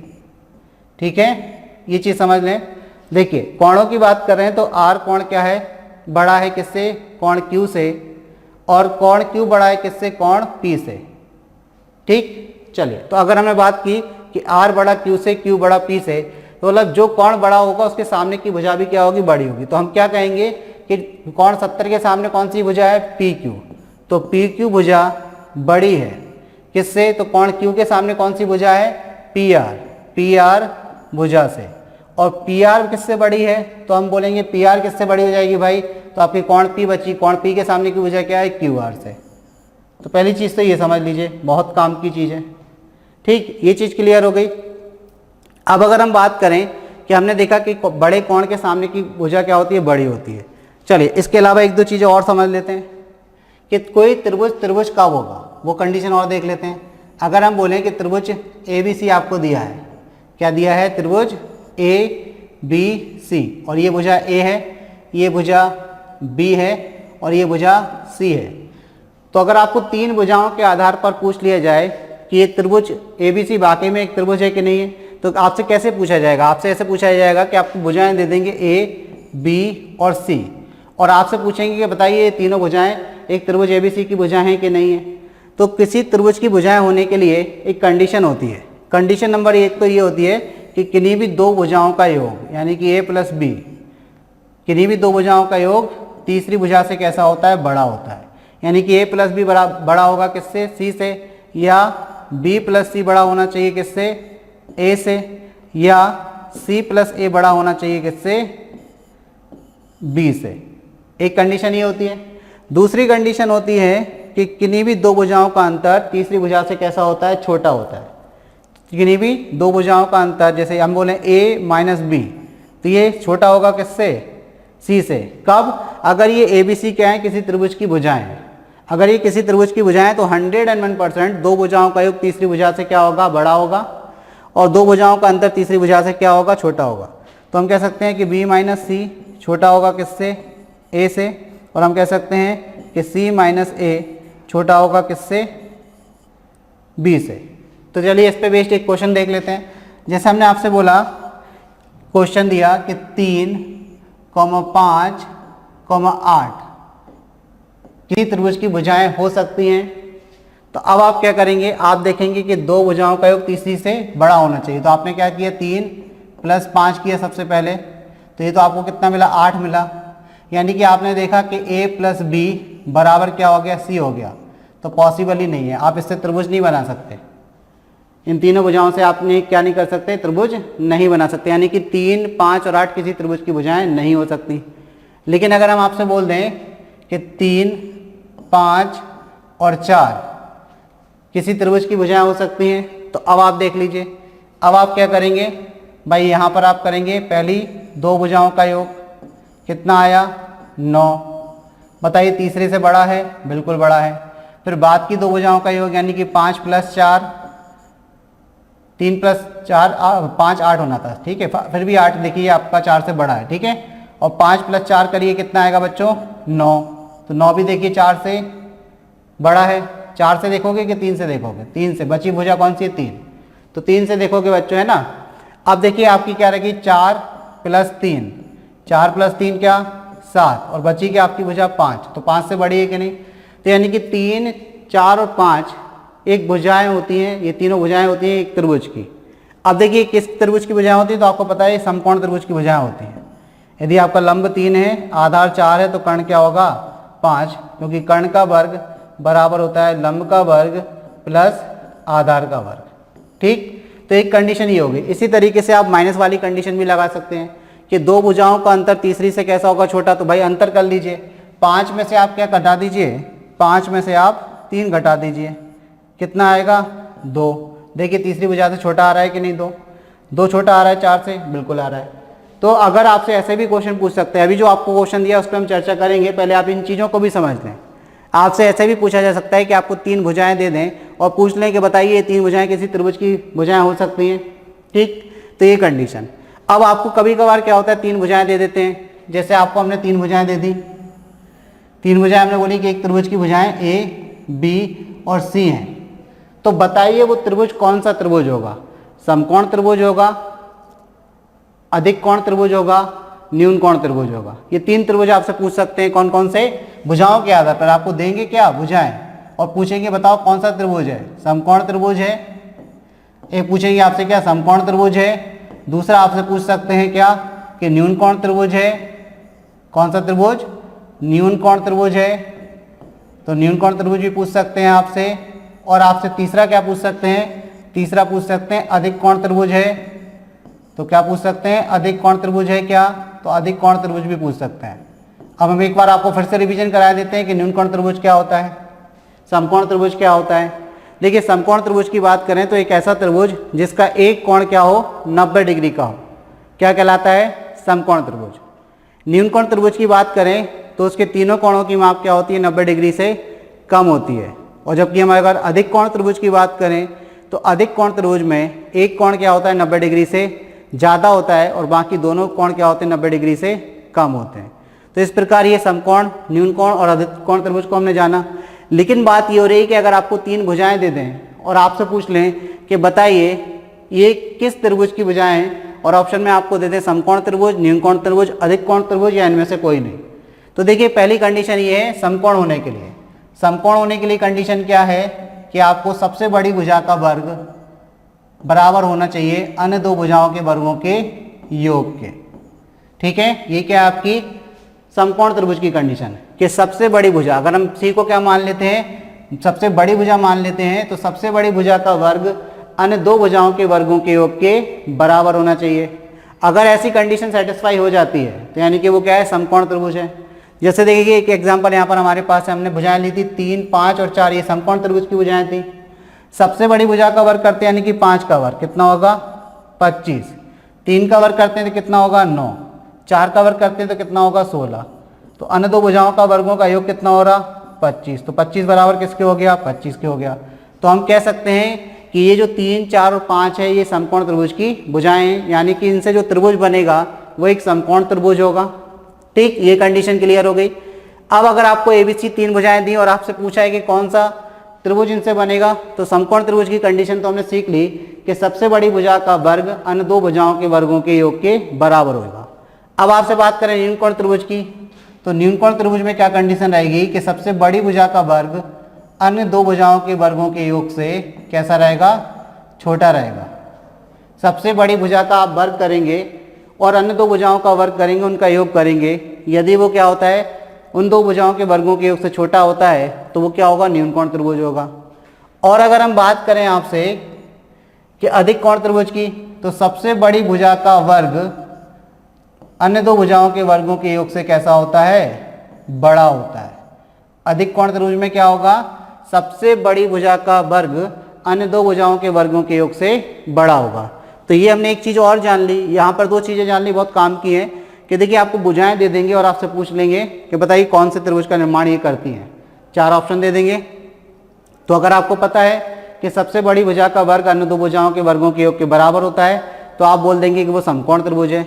ठीक है, ये चीज़ समझ लें। देखिए कोणों की बात कर रहे हैं तो R कोण क्या है, बड़ा है किससे, कोण Q से, और कोण Q बड़ा है किससे, कोण P से। ठीक, चलिए तो अगर हमने बात की कि R बड़ा Q से, Q बड़ा P से, तो मतलब जो कोण बड़ा होगा उसके सामने की भुजा भी क्या होगी, बड़ी होगी। तो हम क्या कहेंगे कि कोण 70 के सामने कौन सी भुजा है, PQ। तो PQ भुजा बड़ी है किससे, तो कोण Q के सामने कौन सी भुजा है, PR भुजा से। और PR किससे बड़ी है, तो हम बोलेंगे PR किससे बड़ी हो जाएगी भाई, तो आपकी कोण P बची, कोण P के सामने की भुजा क्या है, QR से। तो पहली चीज़ तो ये समझ लीजिए, बहुत काम की चीज़ है। ठीक, ये चीज़ क्लियर हो गई। अब अगर हम बात करें कि हमने देखा कि बड़े कोण के सामने की भुजा क्या होती है, बड़ी होती है। चलिए इसके अलावा एक दो चीज़ें और समझ लेते हैं कि कोई त्रिभुज कब होगा, वो कंडीशन और देख लेते हैं। अगर हम बोलें कि त्रिभुज ABC आपको दिया है, क्या दिया है, त्रिभुज ABC, और ये भुजा A है, ये भुजा B है और ये भुजा C है। तो अगर आपको तीन भुजाओं के आधार पर पूछ लिया जाए कि ये त्रिभुज ABC वाकई में एक त्रिभुज है कि नहीं है, तो आपसे कैसे पूछा जाएगा, आपसे ऐसे पूछा जाएगा कि आपको भुजाएं दे देंगे A, B और C, और आपसे पूछेंगे कि बताइए ये तीनों भुजाएं एक त्रिभुज ABC की भुजाएं हैं कि नहीं है। तो किसी त्रिभुज की भुजाएं होने के लिए एक कंडीशन होती है। कंडीशन नंबर 1 तो ये होती है कि किन्हीं भी दो भुजाओं का योग, यानी कि A प्लस B, किन्हीं भी दो भुजाओं का योग तीसरी भुजा से कैसा होता है, बड़ा होता है। यानी कि A प्लस B बड़ा होगा किससे, C से, या B प्लस C बड़ा होना चाहिए किससे, A से, या C प्लस A बड़ा होना चाहिए किससे, B से। एक कंडीशन ये होती है। दूसरी कंडीशन होती है कि किन्हीं भी दो भुजाओं का अंतर तीसरी भुजा से कैसा होता है, छोटा होता है। किन्हीं भी दो भुजाओं का अंतर, जैसे हम बोलें A माइनस B, तो ये छोटा होगा किससे, C से। कब, अगर ये ABC क्या है, किसी त्रिभुज की भुजाएं। अगर ये किसी त्रिभुज की भुजाएं तो 101% दो भुजाओं का योग तीसरी भुजा से क्या होगा, बड़ा होगा, और दो भुजाओं का अंतर तीसरी भुजा से क्या होगा, छोटा होगा। तो हम कह सकते हैं कि B माइनस C छोटा होगा किससे, A से, और हम कह सकते हैं कि C माइनस A छोटा होगा किससे, B से। तो चलिए इस पे बेस्ड एक क्वेश्चन देख लेते हैं। जैसे हमने आपसे बोला, क्वेश्चन दिया कि 3, 5, 8 किसी त्रिभुज की भुजाएं हो सकती हैं। तो अब आप क्या करेंगे, आप देखेंगे कि दो भुजाओं का योग तीसरी से बड़ा होना चाहिए। तो आपने क्या किया, 3 प्लस 5 किया सबसे पहले, तो ये तो आपको कितना मिला, 8 मिला। यानी कि आपने देखा कि A प्लस B बराबर क्या हो गया, C हो गया। तो पॉसिबल ही नहीं है, आप इससे त्रिभुज नहीं बना सकते। इन तीनों भुजाओं से आपने क्या नहीं कर सकते, त्रिभुज नहीं बना सकते। यानी कि 3, 5 और 8 किसी त्रिभुज की भुजाएं नहीं हो सकती। लेकिन अगर हम आपसे बोल दें कि 3, 5 और 4 किसी त्रिभुज की भुजाएं हो सकती हैं, तो अब आप देख लीजिए। अब आप क्या करेंगे भाई, यहाँ पर आप करेंगे पहली दो भुजाओं का योग, कितना आया, 9। बताइए तीसरे से बड़ा है, बिल्कुल बड़ा है। फिर बाद की दो भुजाओं का योग, यानी कि 5 प्लस 4, 3 प्लस 4 5, 8 होना था, ठीक है। फिर भी 8 देखिए आपका 4 से बड़ा है, ठीक है। और 5 प्लस 4 करिए, कितना आएगा बच्चों, 9। तो 9 भी देखिए 4 से बड़ा है। 4 से देखोगे कि 3 से देखोगे, 3 से। बची भुजा कौन सी है, 3, तो 3 से देखोगे बच्चों, है ना। अब देखिए आपकी क्या रहेगी, 4 प्लस 3, 4 प्लस 3 क्या, 7, और बची क्या आपकी भुजा 5। तो 5 से बड़ी है कि नहीं। तो यानी कि 3, 4 और 5 एक भुजाएं होती हैं, ये तीनों भुजाएं होती हैं एक त्रिभुज की। अब देखिए किस त्रिभुज की भुजाएं होती है, तो आपको पता है समकोण त्रिभुज की भुजाएं होती हैं। यदि आपका लंब 3 है, आधार 4 है, तो कर्ण क्या होगा 5, क्योंकि कर्ण का वर्ग बराबर होता है लंब का वर्ग प्लस आधार का वर्ग। ठीक, तो एक कंडीशन ये होगी। इसी तरीके से आप माइनस वाली कंडीशन भी लगा सकते हैं कि दो भुजाओं का अंतर तीसरी से कैसा होगा छोटा, तो भाई अंतर कर लीजिए। 5 में से आप क्या घटा दीजिए, 5 में से आप 3 घटा दीजिए, कितना आएगा 2। देखिए तीसरी भुजा से छोटा आ रहा है कि नहीं, 2 छोटा आ रहा है 4 से, बिल्कुल आ रहा है। तो अगर आपसे ऐसे भी क्वेश्चन पूछ सकते हैं, अभी जो आपको क्वेश्चन दिया उस पर हम चर्चा करेंगे, पहले आप इन चीज़ों को भी समझ लें। आपसे ऐसे भी पूछा जा सकता है कि आपको 3 भुजाएं दे दें और पूछ लें कि बताइए ये 3 भुजाएं किसी त्रिभुज की भुजाएं हो सकती हैं। ठीक, तो ये कंडीशन। अब आपको कभी कभार क्या होता है 3 भुजाएं दे देते हैं, जैसे आपको हमने 3 भुजाएं दे दी। 3 भुजाएं हमने बोली कि एक त्रिभुज की भुजाएं ए, बी और सी हैं, तो बताइए वो त्रिभुज कौन सा त्रिभुज होगा, समकोण त्रिभुज होगा, अधिक कोण त्रिभुज होगा, न्यून कोण त्रिभुज होगा। ये 3 त्रिभुज आपसे पूछ सकते हैं, कौन कौन से, भुजाओं के आधार पर आपको देंगे क्या भुजाएं और पूछेंगे बताओ कौन सा त्रिभुज है, समकोण त्रिभुज है। एक पूछेंगे आपसे क्या समकोण त्रिभुज है, दूसरा आपसे पूछ सकते हैं क्या कि न्यून कोण त्रिभुज है, कौन सा त्रिभुज, न्यून कोण त्रिभुज है, तो न्यून कोण त्रिभुज भी पूछ सकते हैं आपसे। और आपसे तीसरा क्या पूछ सकते हैं, तीसरा पूछ सकते हैं अधिक कोण त्रिभुज है, तो क्या पूछ सकते हैं अधिक कोण त्रिभुज है क्या, तो अधिक कोण त्रिभुज भी पूछ सकते हैं। अब हम एक बार आपको फिर से रिवीजन करा देते हैं कि न्यून कोण त्रिभुज क्या होता है, समकोण त्रिभुज क्या होता है। देखिए समकोण त्रिभुज की बात करें तो एक ऐसा त्रिभुज जिसका एक कोण क्या हो 90 डिग्री का हो, क्या कहलाता है, समकोण त्रिभुज। न्यून कोण त्रिभुज की बात करें तो उसके तीनों कोणों की माप क्या होती है 90 डिग्री से कम होती है। और जबकि हम अगर अधिक कोण त्रिभुज की बात करें तो अधिक कोण त्रिभुज में एक कोण क्या होता है 90 डिग्री से ज़्यादा होता है और बाकी दोनों कोण क्या होते हैं 90 डिग्री से कम होते हैं। तो इस प्रकार ये समकोण, न्यून कोण और अधिक कोण त्रिभुज को हमने जाना। लेकिन बात ये हो रही है कि अगर आपको 3 भुजाएं दे दें और आपसे पूछ लें कि बताइए ये किस त्रिभुज की भुजाएं हैं, और ऑप्शन में आपको दे दें समकोण त्रिभुज, न्यून कोण त्रिभुज, अधिक कोण त्रिभुज या इनमें से कोई नहीं, तो देखिए पहली कंडीशन ये है समकोण होने के लिए। समकोण होने के लिए कंडीशन क्या है कि आपको सबसे बड़ी भुजा का वर्ग बराबर होना चाहिए अन्य दो भुजाओं के वर्गों के योग के। ठीक है, ये क्या आपकी समकोण त्रिभुज की कंडीशन है कि सबसे बड़ी भुजा, अगर हम सी को क्या मान लेते हैं, सबसे बड़ी भुजा मान लेते हैं, तो सबसे बड़ी भुजा का वर्ग अन्य दो भुजाओं के वर्गों के योग के बराबर होना चाहिए। अगर ऐसी कंडीशन सेटिस्फाई हो जाती है तो यानी कि वो क्या है, समकोण त्रिभुज है। जैसे देखिए एक एग्जांपल यहाँ पर हमारे पास है, हमने भुजाएं ली थी 3, 5 और 4, ये समकोण त्रिभुज की भुजाएं थी। सबसे बड़ी भुजा का वर्ग करते हैं यानी कि 5 का वर्ग कितना होगा 25, 3 का वर्ग करते हैं तो कितना होगा 9, 4 का वर्ग करते हैं तो कितना होगा 16, तो अन्य दो भुजाओं का वर्गों का योग कितना हो रहा 25, तो 25 बराबर किसके हो गया 25 के हो गया। तो हम कह सकते हैं कि ये जो 3, 4 और 5 है ये समकोण त्रिभुज की भुजाएं हैं, यानी कि इनसे जो त्रिभुज बनेगा वो एक समकोण त्रिभुज होगा। ठीक, ये कंडीशन क्लियर हो गई। अब अगर आपको ABC 3 भुजाएं दी और आपसे पूछा है कि कौन सा त्रिभुज इनसे बनेगा, तो समकोण त्रिभुज की कंडीशन तो हमने सीख ली कि सबसे बड़ी भुजा का वर्ग अन्य दो भुजाओं के वर्गों के योग के बराबर होगा। अब आपसे बात करें न्यून कोण त्रिभुज की, तो न्यून कोण त्रिभुज में क्या कंडीशन रहेगी कि सबसे बड़ी भुजा का वर्ग अन्य दो भुजाओं के वर्गों के योग से कैसा रहेगा, छोटा रहेगा। सबसे बड़ी भुजा का आप वर्ग करेंगे और अन्य दो भुजाओं का वर्ग करेंगे, उनका योग करेंगे, यदि वो क्या होता है उन दो भुजाओं के वर्गों के योग से छोटा होता है तो वो क्या होगा, न्यून कोण त्रिभुज होगा। और अगर हम बात करें आपसे कि अधिक कोण त्रिभुज की, तो सबसे बड़ी भुजा का वर्ग अन्य दो भुजाओं के वर्गों के योग से कैसा होता है, बड़ा होता है। अधिक कोण त्रिभुज में क्या होगा, सबसे बड़ी भुजा का वर्ग अन्य दो भुजाओं के वर्गों के योग से बड़ा होगा। तो ये हमने एक चीज़ और जान ली, यहाँ पर 2 चीज़ें जान ली, बहुत काम की हैं कि देखिए आपको भुजाएं दे देंगे और आपसे पूछ लेंगे कि बताइए कौन से त्रिभुज का निर्माण ये करती हैं, 4 ऑप्शन दे देंगे। तो अगर आपको पता है कि सबसे बड़ी भुजा का वर्ग अन्य दो भुजाओं के वर्गों के योग के बराबर होता है तो आप बोल देंगे कि वो समकोण त्रिभुज है।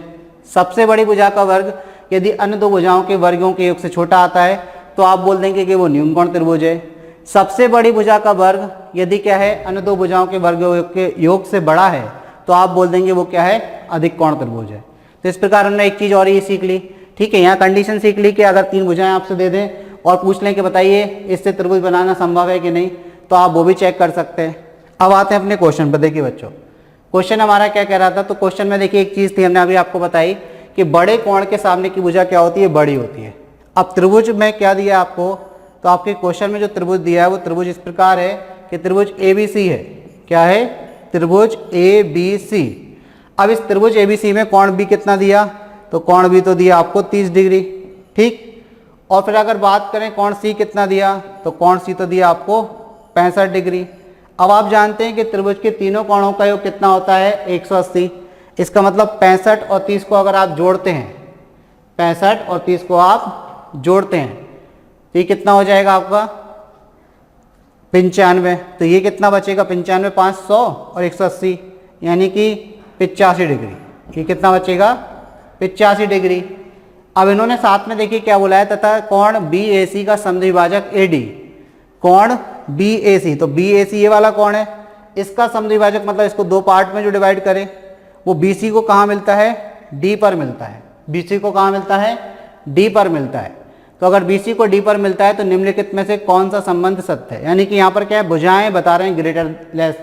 सबसे बड़ी भुजा का वर्ग यदि अन्य दो भुजाओं के वर्गों के योग से छोटा आता है तो आप बोल देंगे कि वो न्यून कोण त्रिभुज है। सबसे बड़ी भुजा का वर्ग यदि क्या है, अन्य दो भुजाओं के वर्गों के योग से बड़ा है तो आप बोल देंगे वो क्या है, अधिक कोण त्रिभुज है। तो इस प्रकार हमने एक चीज़ और ये सीख ली। ठीक है, यहाँ कंडीशन सीख ली कि अगर 3 भुजाएं आपसे दे दें और पूछ लें कि बताइए इससे त्रिभुज बनाना संभव है कि नहीं, तो आप वो भी चेक कर सकते हैं। अब आते हैं अपने क्वेश्चन पर। देखिए बच्चों, क्वेश्चन हमारा क्या कह रहा था, तो क्वेश्चन में देखिए एक चीज़ थी, हमने अभी आपको बताई कि बड़े कोण के सामने की भुजा क्या होती है, बड़ी होती है। अब त्रिभुज में क्या दिया आपको, तो आपके क्वेश्चन में जो त्रिभुज दिया है वो त्रिभुज इस प्रकार है कि त्रिभुज ABC है। क्या है, त्रिभुज ABC। अब इस त्रिभुज ABC में कोण B कितना दिया, तो कोण B तो दिया आपको 30 डिग्री, ठीक। और फिर अगर बात करें कोण C कितना दिया, तो कोण C तो दिया आपको 65 डिग्री। अब आप जानते हैं कि त्रिभुज के तीनों कोणों का योग कितना होता है, 180। इसका मतलब 65 और 30 को अगर आप जोड़ते हैं, 65 और 30 को आप जोड़ते हैं तो ये कितना हो जाएगा आपका 95। तो ये कितना बचेगा 95, 500 और 180 यानी कि 85 डिग्री। ये कितना बचेगा 85 डिग्री। अब इन्होंने साथ में देखिए क्या बोला है, तथा कोण BAC का समद्विभाजक AD। कोण BAC, तो BAC ये वाला कोण है, इसका समद्विभाजक मतलब इसको दो पार्ट में जो डिवाइड करें, वो BC को कहाँ मिलता है, D पर मिलता है। BC को कहाँ मिलता है, D पर मिलता है। तो अगर BC को D पर मिलता है तो निम्नलिखित में से कौन सा संबंध सत्य है, यानी कि यहाँ पर क्या है, भुजाएं बता रहे हैं ग्रेटर लेस।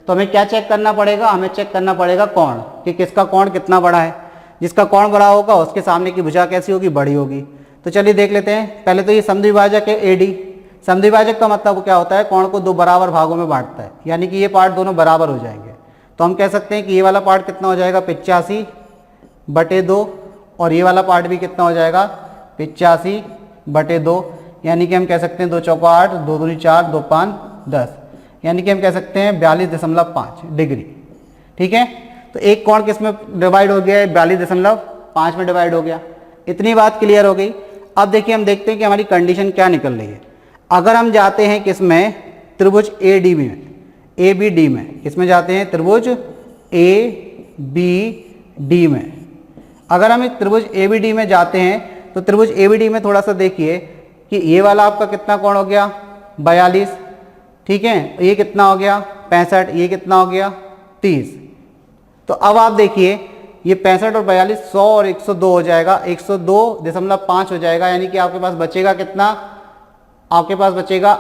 तो हमें क्या चेक करना पड़ेगा, हमें चेक करना पड़ेगा कोण, कि किसका कोण कितना बड़ा है। जिसका कोण बड़ा होगा उसके सामने की भुजा कैसी होगी, बड़ी होगी। तो चलिए देख लेते हैं। पहले तो ये समद्विभाजक है AD। समद्विभाजक का मतलब क्या होता है, कोण को दो बराबर भागों में बांटता है, यानी कि ये पार्ट दोनों बराबर हो जाएंगे। तो हम कह सकते हैं कि ये वाला पार्ट कितना हो जाएगा 85/2 और ये वाला पार्ट भी कितना हो जाएगा 85/2, यानी कि हम कह सकते हैं 2 चौका 8, 2 दूनी 4, 2 5 10, यानी कि हम कह सकते हैं 42.5 डिग्री। ठीक है, तो एक कोण किस में डिवाइड हो गया है, 42.5 में डिवाइड हो गया। इतनी बात क्लियर हो गई। अब देखिए हम देखते हैं कि हमारी कंडीशन क्या निकल रही है। अगर हम जाते हैं किसमें, त्रिभुज AD में, ABD में, किसमें जाते हैं, त्रिभुज ABD में। अगर हम इस त्रिभुज ABD में जाते हैं तो त्रिभुज ABD में थोड़ा सा देखिए कि ये वाला आपका कितना कोण हो गया 42, ठीक है, ये कितना हो गया 65, ये कितना हो गया 30। तो अब आप देखिए ये 65 और 42 100 और 102 हो जाएगा, 102.5 हो जाएगा, यानी कि आपके पास बचेगा कितना, आपके पास बचेगा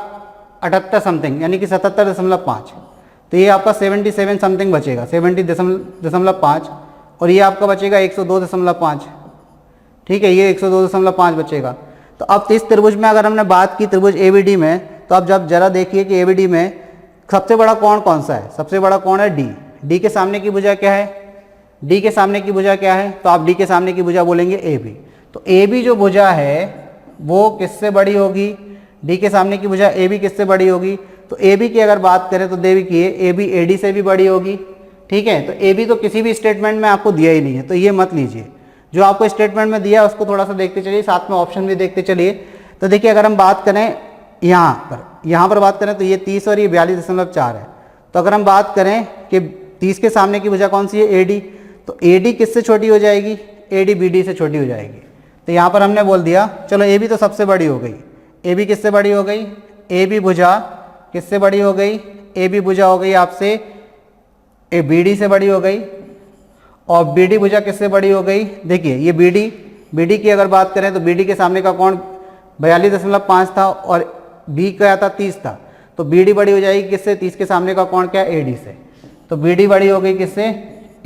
78 समथिंग, यानी कि 77.5। तो ये आपका 77 समथिंग बचेगा, 70.5, और ये आपका बचेगा 102.5। ठीक है, ये 102.5 बचेगा। तो अब इस त्रिभुज में अगर हमने बात की त्रिभुज ABD में, तो अब जब जरा देखिए कि ABD में सबसे बड़ा कोण कौन सा है, सबसे बड़ा कोण है D। D के सामने की भुजा क्या है, D के सामने की भुजा क्या है, तो आप D के सामने की भुजा बोलेंगे AB। तो AB जो भुजा है वो किससे बड़ी होगी, D के सामने की भुजा AB किससे बड़ी होगी, तो AB की अगर बात करें तो देखिए AB AD से भी बड़ी होगी। ठीक है, तो AB तो किसी भी स्टेटमेंट में आपको दिया ही नहीं है, तो ये मत लीजिए। जो आपको स्टेटमेंट में दिया उसको थोड़ा सा देखते चलिए, साथ में ऑप्शन भी देखते चलिए। तो देखिए अगर हम बात करें यहाँ पर बात करें तो ये 30 और ये 42.4 है। तो अगर हम बात करें कि 30 के सामने की भुजा कौन सी है, AD, तो AD किससे छोटी हो जाएगी, AD BD से छोटी हो जाएगी। तो यहाँ पर हमने बोल दिया चलो AB तो सबसे बड़ी हो गई, AB किससे बड़ी हो गई, AB भुजा किससे बड़ी हो गई, AB भुजा हो गई आपसे BD से बड़ी हो गई, और BD भुजा किससे बड़ी हो गई, देखिए ये BD की अगर बात करें तो BD के सामने का कोण 42.5 था और B का था 30 था, तो BD बड़ी हो जाएगी किससे, 30 के सामने का कोण क्या है AD से। तो BD बड़ी हो गई किससे,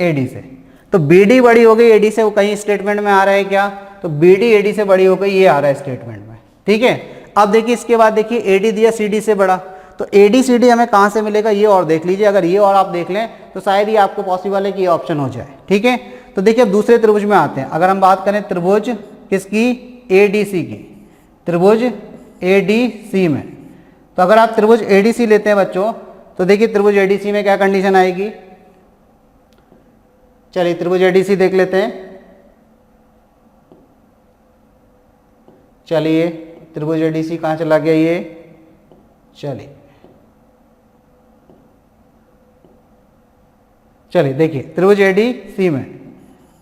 AD से। तो BD बड़ी हो गई AD से, वो कहीं स्टेटमेंट में आ रहा है क्या, तो BD AD से बड़ी हो गई, ये आ रहा है स्टेटमेंट में। ठीक है, अब देखिए इसके बाद देखिए AD दिया CD से बड़ा, तो AD CD हमें कहाँ से मिलेगा, ये और देख लीजिए। अगर ये और आप देख लें तो शायद ही आपको पॉसिबल है कि ये ऑप्शन हो जाए। ठीक है, तो देखिए अब दूसरे त्रिभुज में आते हैं। अगर हम बात करें त्रिभुज किसकी, ADC की, त्रिभुज ADC में, तो अगर आप त्रिभुज ADC लेते हैं बच्चों, तो देखिए त्रिभुज ADC में क्या कंडीशन आएगी। चलिए त्रिभुज ADC देख लेते हैं। चलिए त्रिभुज ADC कहाँ चला गया ये, चलिए देखिए त्रिभुज ADC में,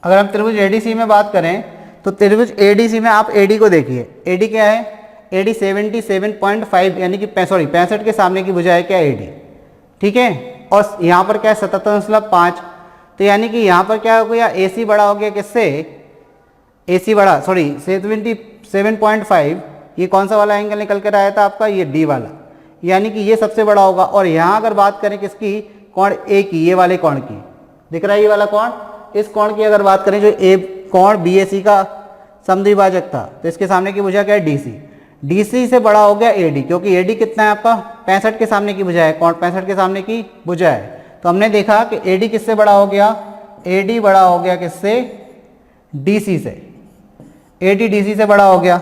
अगर हम त्रिभुज ADC में बात करें तो त्रिभुज ADC में आप AD को देखिए, AD क्या है, AD 77.5, यानी कि 65 के सामने की भुजा है क्या AD। ठीक है, और यहाँ पर क्या है 77.5, तो यानी कि यहाँ पर क्या हो गया, AC बड़ा हो गया किससे, AC बड़ा 77.5, ये कौन सा वाला एंगल निकल कर आया था आपका, ये D वाला, यानी कि ये सबसे बड़ा होगा। और यहाँ अगर बात करें किसकी, कोण A की, ये वाले कोण की, दिख रहा है ये वाला कोण। इस कोण की अगर बात करें, जो ए कोण BAC का समद्विभाजक था, तो इसके सामने की भुजा क्या है DC। DC से बड़ा हो गया AD, क्योंकि AD कितना है आपका 65 के सामने की भुजा है, कोण 65 के सामने की भुजा है। तो हमने देखा कि AD किससे बड़ा हो गया, AD बड़ा हो गया किससे, DC से। AD DC से बड़ा हो गया।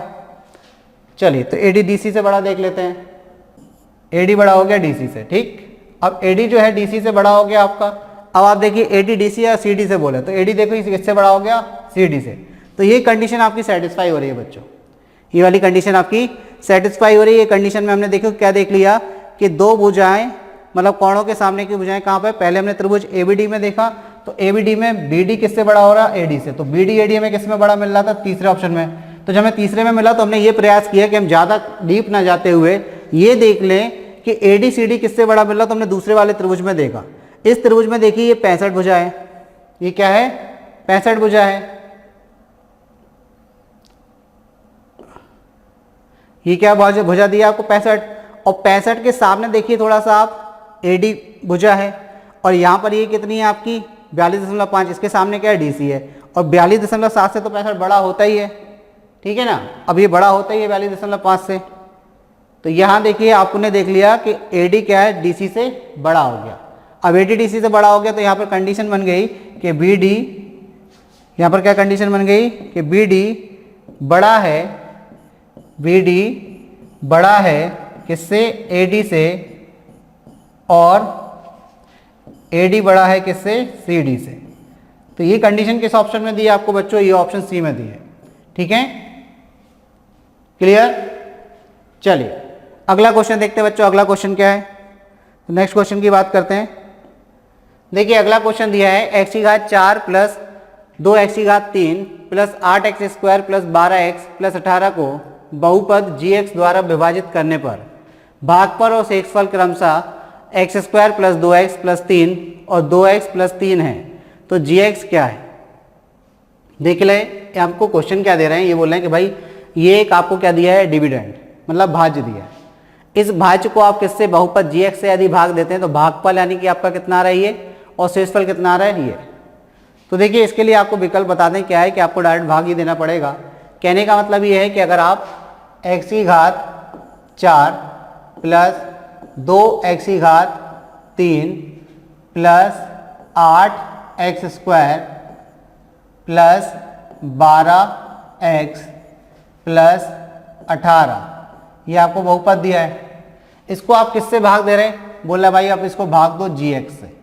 चलिए तो AD DC से बड़ा देख लेते हैं। AD बड़ा हो गया DC से, ठीक। अब AD जो है DC से बड़ा हो गया आपका। अब आप देखिए AD DC या CD से बोले तो AD देखो किससे बड़ा हो गया, CD से। तो ये कंडीशन आपकी सेटिस्फाई हो रही है बच्चों, ये वाली कंडीशन आपकी सेटिस्फाई हो रही है। ये कंडीशन में हमने देखो क्या देख लिया कि दो भुजाएं, मतलब कोणों के सामने की भुजाएं कहाँ पे, पहले हमने त्रिभुज ABD में देखा, तो ABD में BD किससे बड़ा हो रहा है, AD से। तो BD AD में किस में बड़ा मिल रहा था, तीसरे ऑप्शन में। तो जब हमें तीसरे में मिला तो हमने ये प्रयास किया कि हम ज़्यादा डीप ना जाते हुए ये देख लें कि AD CD किससे बड़ा मिल रहा। तो हमने दूसरे वाले त्रिभुज में देखा। इस त्रिभुज में देखिए ये 65 भुजा है, ये क्या है, 65 भुजा है। ये क्या भुजा दिया आपको, 65। और 65 के सामने देखिए थोड़ा सा आप AD भुजा है, और यहाँ पर ये कितनी है आपकी 42.5। इसके सामने क्या है, DC है। और 42.7 से तो 65 बड़ा होता ही है, ठीक है ना। अब ये बड़ा होता ही है 42.5 से। तो यहाँ देखिए आपने देख लिया कि AD क्या है, DC से बड़ा हो गया। अब AD DC से बड़ा हो गया तो यहाँ पर कंडीशन बन गई कि BD, यहाँ पर क्या कंडीशन बन गई कि BD बड़ा है, BD बड़ा है किससे, AD से, और AD बड़ा है किससे, CD से। तो ये कंडीशन किस ऑप्शन में दी है आपको बच्चों, ये ऑप्शन C में दी है, ठीक है, क्लियर। चलिए अगला क्वेश्चन देखते हैं बच्चों। अगला क्वेश्चन क्या है, तो नेक्स्ट क्वेश्चन की बात करते हैं। देखिए अगला क्वेश्चन दिया है x⁴ plus 2x3 plus 8x² plus 12x plus 18 को बहुपद gx द्वारा विभाजित करने पर भागफल और शेषफल क्रमशः x² प्लस 2x प्लस 3 और 2x प्लस 3 है। तो gx क्या है, देख ले आपको क्वेश्चन क्या दे रहे हैं। ये बोल रहे हैं कि भाई ये एक आपको क्या दिया है, डिविडेंड, मतलब भाज्य दिया है। इस भाज्य को आप किससे, बहुपद gx से यदि भाग देते हैं तो भागफल यानी कि आपका कितना आ रहा है ये, और शेषफल कितना आ रहा है ये। तो देखिए इसके लिए आपको विकल्प बता दें क्या है कि आपको डायरेक्ट भाग ही देना पड़ेगा। कहने का मतलब ये है कि अगर आप x⁴ plus 2x⁴ plus 8x² plus 12x plus 18, ये आपको बहुपद दिया है। इसको आप किससे भाग दे रहे हैं, बोला भाई आप इसको भाग दो gx से।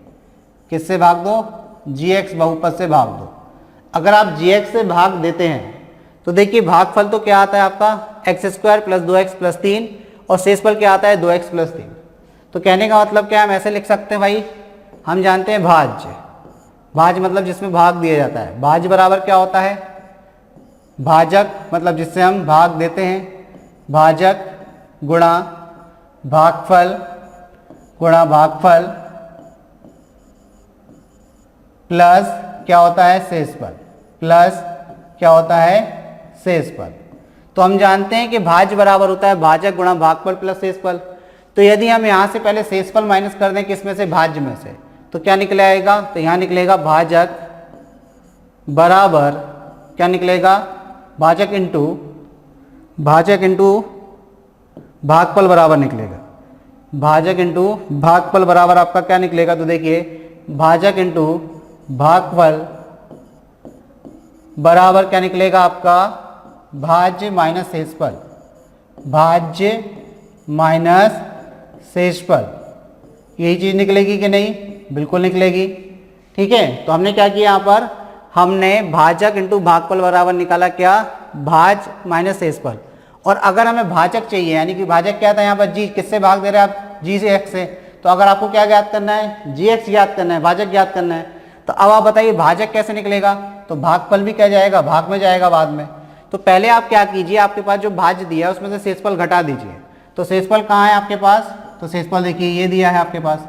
किससे भाग दो, gx बहुपद से भाग दो। अगर आप gx से भाग देते हैं तो देखिए भागफल तो क्या आता है आपका x² प्लस 2x प्लस 3, और शेषफल क्या आता है 2x प्लस 3। तो कहने का मतलब क्या, हम ऐसे लिख सकते हैं भाई, हम जानते हैं भाज्य, भाज्य मतलब जिसमें भाग दिया जाता है। भाज्य बराबर क्या होता है, भाजक मतलब जिससे हम भाग देते हैं, भाजक गुणा भागफल गुणा भागफल प्लस क्या होता है, शेषफल, प्लस क्या होता है, शेषफल। तो हम जानते हैं कि भाज्य बराबर होता है भाजक गुणा भागफल प्लस शेषफल। तो यदि हम यहाँ से पहले शेषफल माइनस कर दें किस में से, भाज्य में से, तो क्या निकले आएगा, तो यहाँ निकलेगा भाजक बराबर क्या निकलेगा, भाजक इंटू भागफल बराबर निकलेगा, भाजक इंटू भागफल बराबर आपका क्या निकलेगा। तो देखिए भाजक इंटू भागफल बराबर क्या निकलेगा आपका, भाज्य माइनस शेषफल, भाज्य माइनस शेषफल। यही चीज निकलेगी कि नहीं, बिल्कुल निकलेगी, ठीक है। तो हमने क्या किया, यहाँ पर हमने भाजक इंटू भागफल बराबर निकाला क्या, भाज्य माइनस शेषफल। और अगर हमें भाजक चाहिए, यानी कि भाजक क्या था यहाँ पर, जी, किससे भाग दे रहे हैं आप, जी से x से। तो अगर आपको क्या ज्ञात करना है, gx ज्ञात करना है, भाजक ज्ञात करना है। तो अब आप बताइए भाजक कैसे निकलेगा, तो भागफल भी क्या जाएगा, भाग में जाएगा बाद में। तो पहले आप क्या कीजिए, आपके पास जो भाज्य दिया है उसमें से शेषफल घटा दीजिए। तो शेषफल कहाँ है आपके पास, तो शेषफल देखिए ये दिया है आपके पास।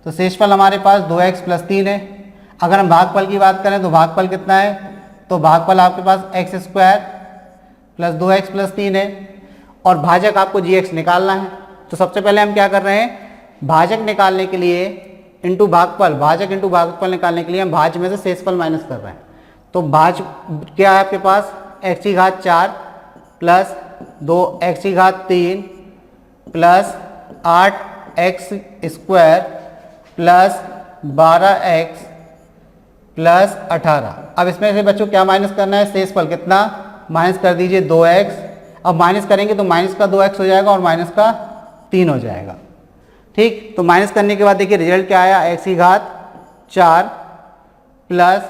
तो शेषफल हमारे पास 2x प्लस 3 है। अगर हम भागफल की बात करें तो भागफल कितना है, तो भागफल आपके पास x² प्लस 2x प्लस 3 है, और भाजक आपको gx निकालना है। तो सबसे पहले हम क्या कर रहे हैं, भाजक निकालने के लिए इंटू भागफल, भाजक इंटू भागफल निकालने के लिए हम भाज्य में से शेषफल माइनस कर रहे हैं। तो भाज्य क्या है आपके पास, x की घात 4 प्लस 2x की घात 3 plus 8x square plus 12x plus 18। अब इसमें से बच्चों क्या माइनस करना है, शेषफल कितना, माइनस कर दीजिए 2x। अब माइनस करेंगे तो माइनस का 2x हो जाएगा और माइनस का 3 हो जाएगा। ठीक, तो माइनस करने के बाद देखिए रिजल्ट क्या आया, x की घात 4 प्लस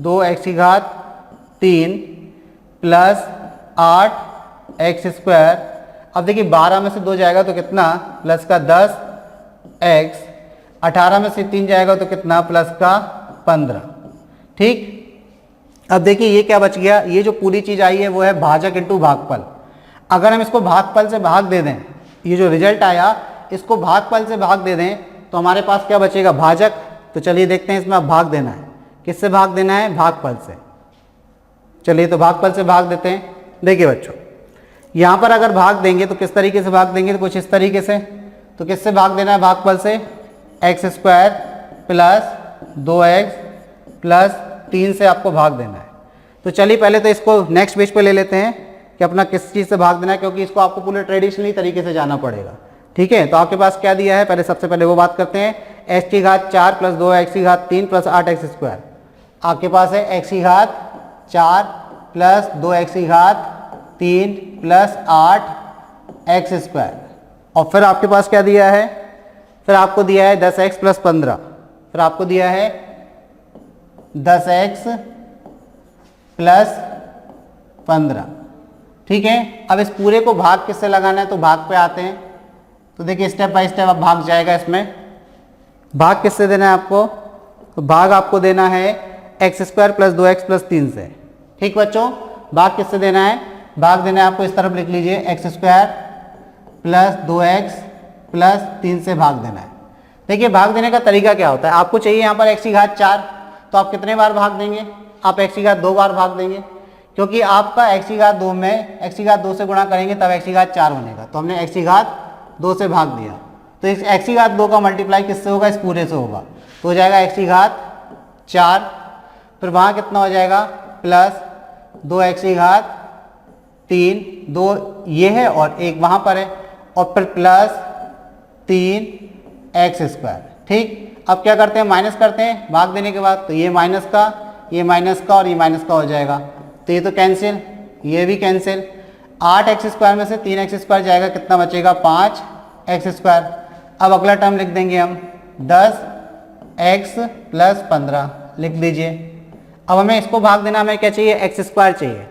2x की घात 3 प्लस 8x स्क्वायर। अब देखिए 12 में से 2 जाएगा तो कितना, प्लस का 10x, 18 में से 3 जाएगा तो कितना, प्लस का 15। ठीक, अब देखिए ये क्या बच गया, ये जो पूरी चीज आई है वो है भाजक इंटू भागफल। अगर हम इसको भागफल से भाग दे दें, ये जो रिजल्ट आया इसको भागफल से भाग दे दें तो हमारे पास क्या बचेगा, भाजक। तो चलिए देखते हैं इसमें अब भाग देना है, किससे भाग देना है, भागफल से। चलिए तो भागफल से भाग देते हैं। देखिए बच्चों यहाँ पर अगर भाग देंगे तो किस तरीके से भाग देंगे, तो कुछ इस तरीके से। तो किससे भाग देना है भागफल से, x square plus 2x plus 3 से आपको भाग देना है। तो चलिए पहले तो इसको नेक्स्ट पेज पे ले लेते हैं कि अपना किस चीज़ से भाग देना है, क्योंकि इसको आपको पूरे ट्रेडिशनली तरीके से जाना पड़ेगा। ठीक है, तो आपके पास क्या दिया है, पहले सबसे पहले वो बात करते हैं। x की घात 4 प्लस 2x की घात 3 प्लस 8x स्क्वायर। आपके पास है x की घात 4 प्लस 2x की घात 3 प्लस 8x स्क्वायर। और फिर आपके पास क्या दिया है, फिर आपको दिया है 10x प्लस 15। फिर आपको दिया है 10x प्लस 15। ठीक है, अब इस पूरे को भाग किससे लगाना है, तो भाग पे आते हैं। तो देखिए स्टेप बाय स्टेप अब भाग जाएगा। इसमें भाग किससे देना है आपको, तो भाग आपको देना है x square plus 2x plus 3 से। ठीक बच्चों, भाग किससे देना है, भाग देना है आपको इस तरफ लिख लीजिए, x square plus 2x plus 3 से भाग देना है। देखिए भाग देने का तरीका क्या होता है, आपको चाहिए यहाँ पर x की घात 4, तो आप कितने बार भाग देंगे, आप x की घात 2 बार भाग देंगे, क्योंकि आपका x की घात 2 में x की घात 2 से गुणा करेंगे तब x की घात 4 बनेगा। तो हमने x की घात 2 से भाग दिया, तो इस x की घात 2 का मल्टीप्लाई किससे होगा, इस पूरे से होगा। तो हो जाएगा x की घात 4, फिर वहाँ कितना हो जाएगा, प्लस 2x की घात 3, 2 ये है और 1 वहाँ पर है, और फिर प्लस 3x स्क्वायर। ठीक, अब क्या करते हैं, माइनस करते हैं भाग देने के बाद। तो ये माइनस का, ये माइनस का और ये माइनस का हो जाएगा, तो ये तो कैंसिल, ये भी कैंसिल। 8x स्क्वायर में से 3x स्क्वायर जाएगा, कितना बचेगा, 5x स्क्वायर। अब अगला टर्म लिख देंगे हम, 10x प्लस 15 लिख दीजिए। अब हमें इसको भाग देना, हमें क्या चाहिए, एक्स स्क्वायर चाहिए।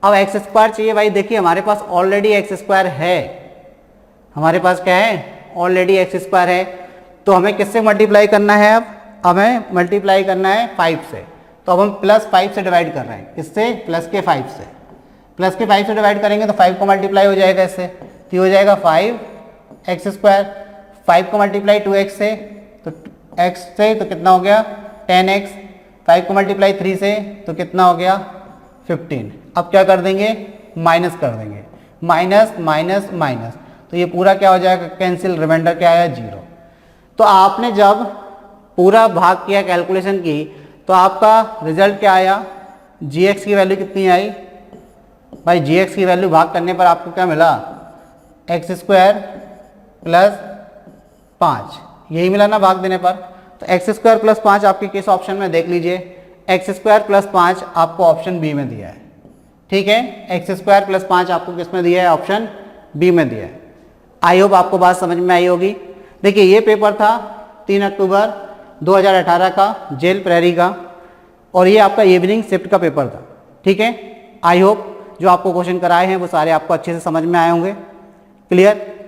अब एक्स स्क्वायर चाहिए, भाई देखिए हमारे पास ऑलरेडी एक्स स्क्वायर है, हमारे पास क्या है, ऑलरेडी एक्स स्क्वायर है। तो हमें किससे मल्टीप्लाई करना है, अब हमें मल्टीप्लाई करना है 5 से। तो अब हम प्लस 5 से डिवाइड कर रहे हैं, किससे, प्लस के 5 से। प्लस के 5 से डिवाइड करेंगे तो 5 को मल्टीप्लाई हो जाएगा इससे, तो हो जाएगा 5x स्क्वायर। 5 को मल्टीप्लाई 2x से, तो x से तो कितना हो गया, 10x। 5 को मल्टीप्लाई 3 से तो कितना हो गया, 15। अब क्या कर देंगे, माइनस कर देंगे, माइनस माइनस माइनस, तो ये पूरा क्या हो जाएगा, कैंसिल, रिमाइंडर क्या आया, 0। तो आपने जब पूरा भाग किया, कैलकुलेशन की, तो आपका रिजल्ट क्या आया, gx की वैल्यू कितनी आई, भाई gx की वैल्यू भाग करने पर आपको क्या मिला, एक्स स्क्वायर प्लस 5, यही मिला ना भाग देने पर। तो एक्स स्क्वायर प्लस 5 आपके किस ऑप्शन में, देख लीजिए, एक्स स्क्वायर प्लस 5 आपको ऑप्शन बी में दिया है। ठीक है, एक्स स्क्वायर प्लस 5 आपको किस में दिया है, ऑप्शन बी में दिया है। आई होप आपको बात समझ में आई होगी। देखिए ये पेपर था 3 अक्टूबर 2018 का, जेल प्रहरी का, और ये आपका इवनिंग शिफ्ट का पेपर था। ठीक है, आई होप जो आपको क्वेश्चन कराए हैं वो सारे आपको अच्छे से समझ में आए होंगे। क्लियर।